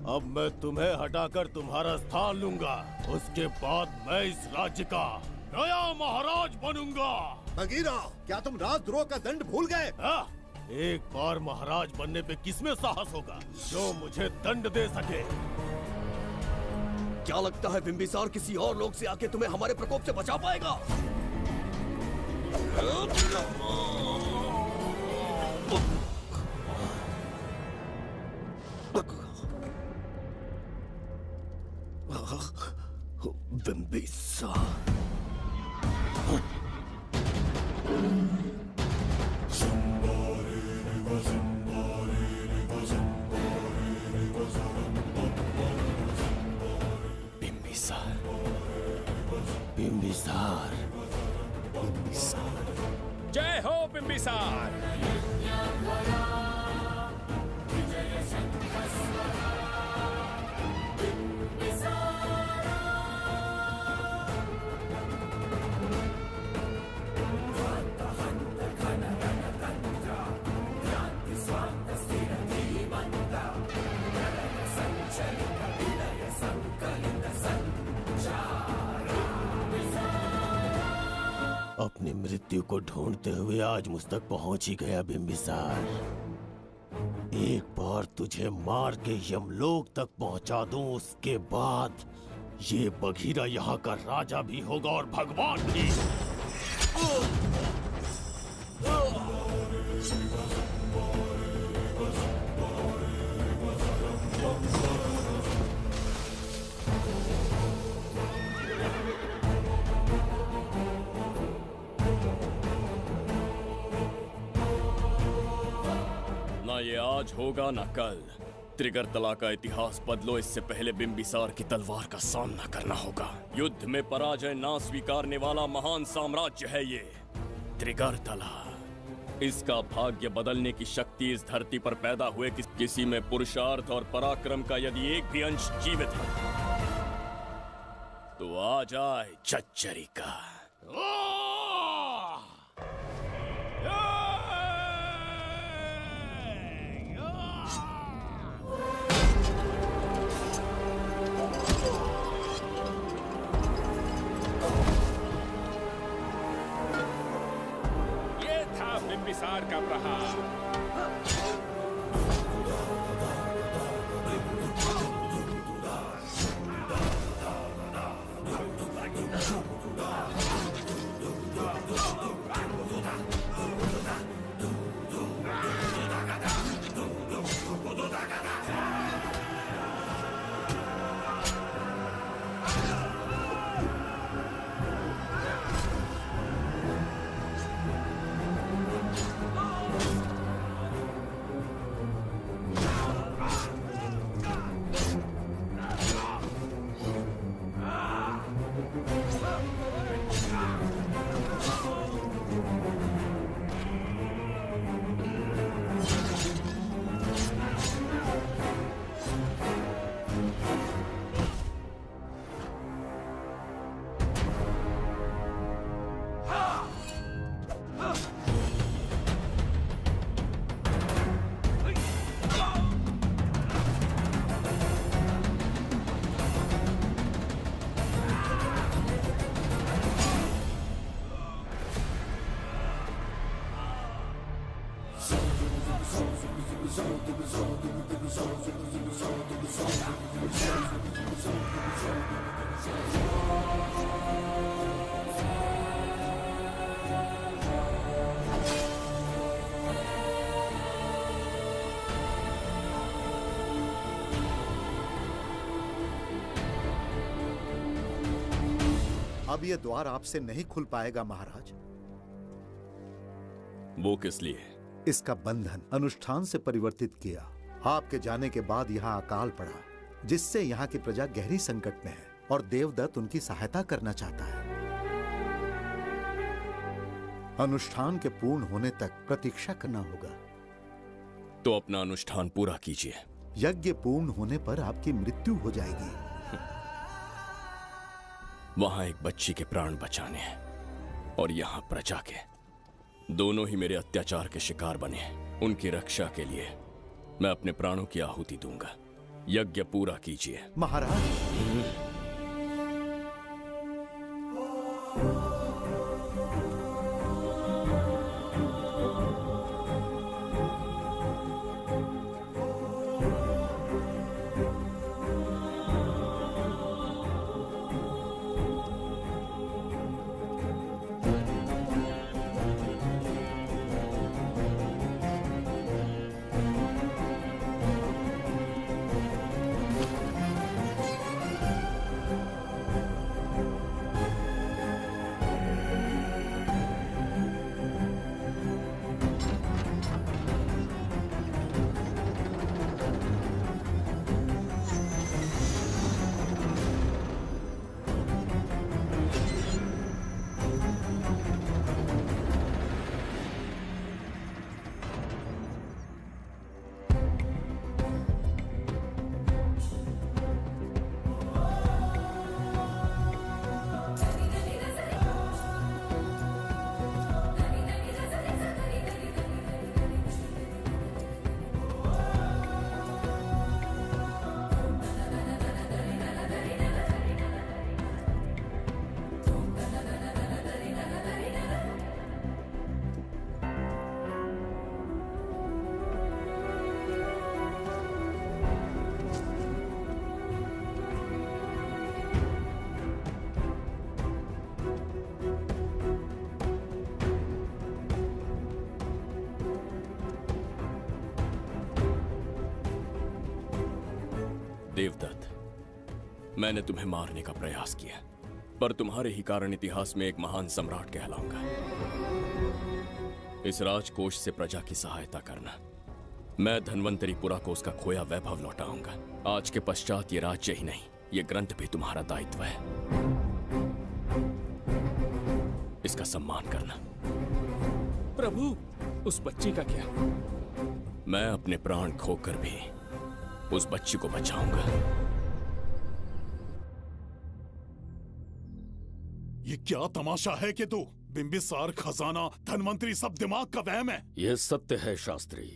अब मैं तुम्हें हटाकर तुम्हारा स्थान लूंगा। उसके बाद मैं इस राज्य का नया महाराज बनूंगा। बगीरा, क्या तुम राजद्रोह का दंड भूल गए? एक बार महाराज बनने पे किसमें साहस होगा जो मुझे दंड दे सके? क्या लगता है बिंबिसार किसी और लोग से आके तुम्हें हमारे प्रकोप से बचा पाएगा? जय हो बिंबिसार। अपनी मृत्यु को ढूंढते हुए आज मुझ तक पहुंच ही गया बिंबिसार। एक बार तुझे मार के यमलोक तक पहुंचा दूं, उसके बाद ये बघीरा यहाँ का राजा भी होगा और भगवान भी। ना ये आज होगा ना कल। त्रिगर्तला का इतिहास बदलो, इससे पहले बिंबिसार की तलवार का सामना करना होगा। युद्ध में पराजय ना स्वीकारने वाला महान साम्राज्य है ये त्रिगर्तला। इसका भाग्य बदलने की शक्ति इस धरती पर पैदा हुए किसी में पुरुषार्थ और पराक्रम का यदि एक भी अंश जीवित है तो आ जाए चच्चरी का। बिंबिसार का प्रहार। अब ये द्वार आपसे नहीं खुल पाएगा महाराज। वो किस लिए? इसका बंधन अनुष्ठान से परिवर्तित किया। आपके जाने के बाद यहाँ अकाल पड़ा, जिससे यहाँ की प्रजा गहरी संकट में है और देवदत्त उनकी सहायता करना चाहता है। अनुष्ठान के पूर्ण होने तक प्रतीक्षा करना होगा। तो अपना अनुष्ठान पूरा कीजिए। यज्ञ पूर्ण होने पर आपकी मृत्यु हो जाएगी। वहां एक बच्ची के प्राण बचाने हैं और यहाँ प्रजा के, दोनों ही मेरे अत्याचार के शिकार बने हैं। उनकी रक्षा के लिए मैं अपने प्राणों की आहुति दूंगा। यज्ञ पूरा कीजिए महाराज। देवदत्त, मैंने तुम्हें मारने का प्रयास किया, पर तुम्हारे ही कारण इतिहास में एक महान सम्राट कहलाऊंगा। इस राजकोष से प्रजा की सहायता करना। मैं धन्वंतरीपुरा को उसका खोया वैभव लौटाऊंगा। आज के पश्चात ये राज्य ही नहीं, ये ग्रंथ भी तुम्हारा दायित्व है। इसका सम्मान करना। प्रभु, उस बच्ची का क्या? मैं अपने प्राण खोकर भी उस बच्ची को बचाऊंगा। ये क्या तमाशा है कि तू बिंबिसार, खजाना, धनवंतरी सब दिमाग का वहम है? यह सत्य है शास्त्री।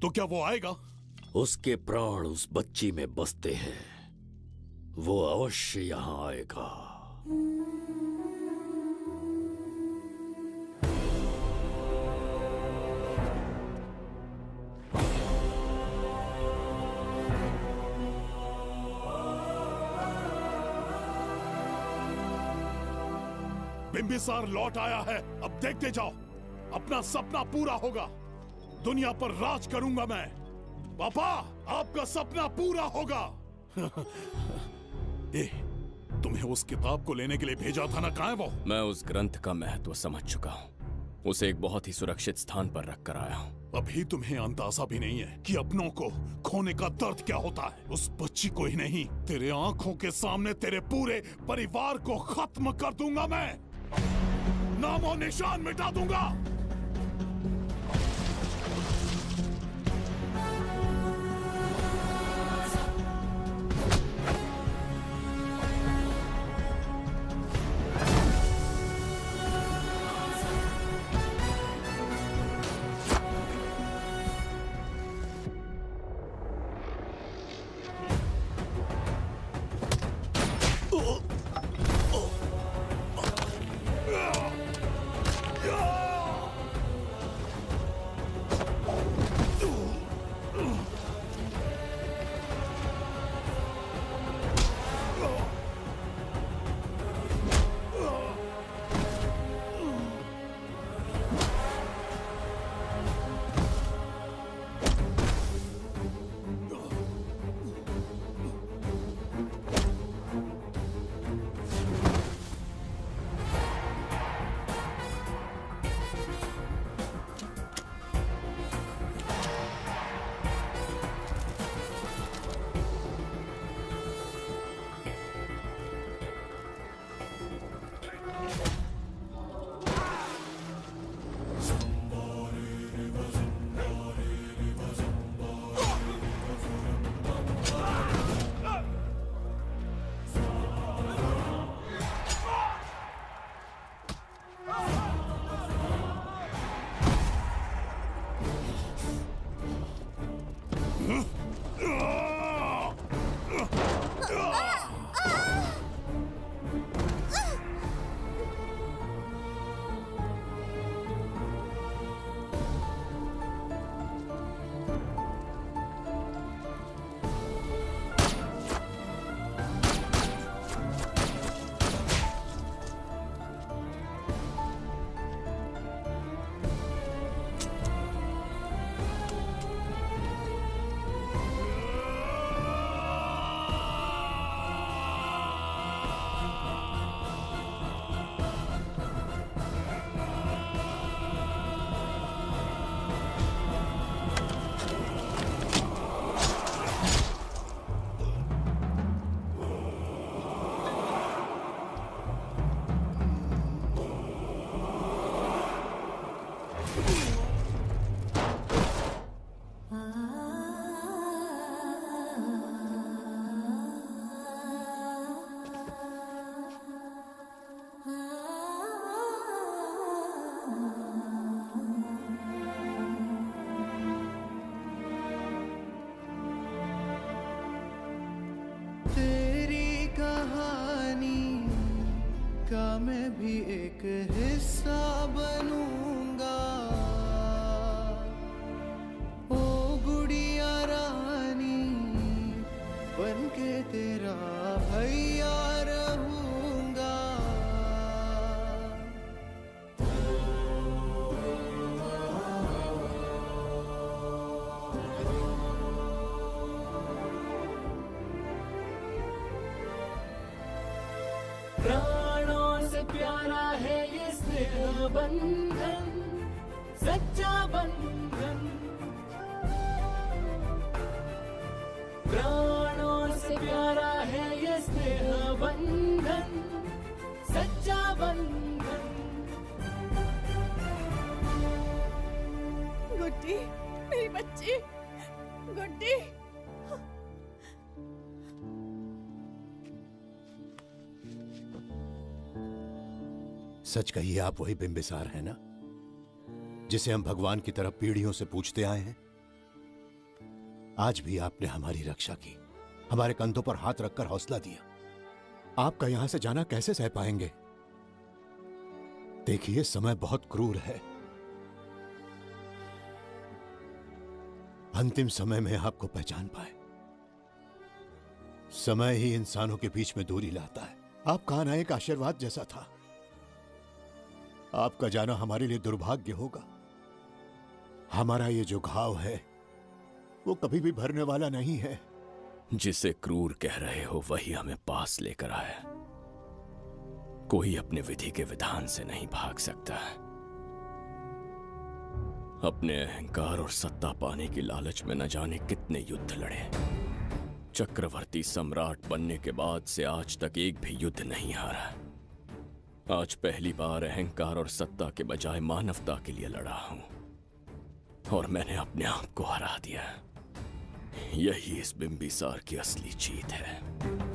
तो क्या वो आएगा? उसके प्राण उस बच्ची में बसते हैं, वो अवश्य यहाँ आएगा। बिंबिसार लौट आया है, अब देखते जाओ, अपना सपना पूरा होगा। दुनिया पर राज करूंगा मैं। पापा, आपका सपना पूरा होगा। तुम्हें उस किताब को लेने के लिए भेजा था ना, कहाँ है वो? मैं उस ग्रंथ का महत्व समझ चुका हूँ। उसे एक बहुत ही सुरक्षित स्थान पर रख कर आया हूँ। अभी तुम्हें अंदाजा भी नहीं है कि अपनों को खोने का दर्द क्या होता है। उस बच्ची को ही नहीं, तेरे आंखों के सामने तेरे पूरे परिवार को खत्म कर दूंगा मैं। नामो निशान मिटा दूंगा। मैं भी एक हिस्सा बनूंगा। ओ गुड़िया रानी बनके तेरा भैया रहूंगा। प्यारा है ये स्नेह बंधन, सच्चा बंधन। प्राणों से प्यारा है ये स्नेह बंधन, सच्चा बंधन। गुड्डी, मेरी बच्ची, गुड्डी। सच कहिए, आप वही बिंबिसार हैं ना, जिसे हम भगवान की तरफ पीढ़ियों से पूछते आए हैं? आज भी आपने हमारी रक्षा की, हमारे कंधों पर हाथ रखकर हौसला दिया। आपका यहां से जाना कैसे सह पाएंगे? देखिए, समय बहुत क्रूर है। अंतिम समय में आपको पहचान पाए। समय ही इंसानों के बीच में दूरी लाता है। आपका आना एक आशीर्वाद जैसा था। आपका जाना हमारे लिए दुर्भाग्य होगा। हमारा ये जो घाव है वो कभी भी भरने वाला नहीं है। जिसे क्रूर कह रहे हो वही हमें पास लेकर आया। कोई अपने विधि के विधान से नहीं भाग सकता। अपने अहंकार और सत्ता पाने की लालच में न जाने कितने युद्ध लड़े। चक्रवर्ती सम्राट बनने के बाद से आज तक एक भी युद्ध नहीं हारा। आज पहली बार अहंकार और सत्ता के बजाय मानवता के लिए लड़ा हूं, और मैंने अपने आप को हरा दिया। यही इस बिंबिसार की असली जीत है।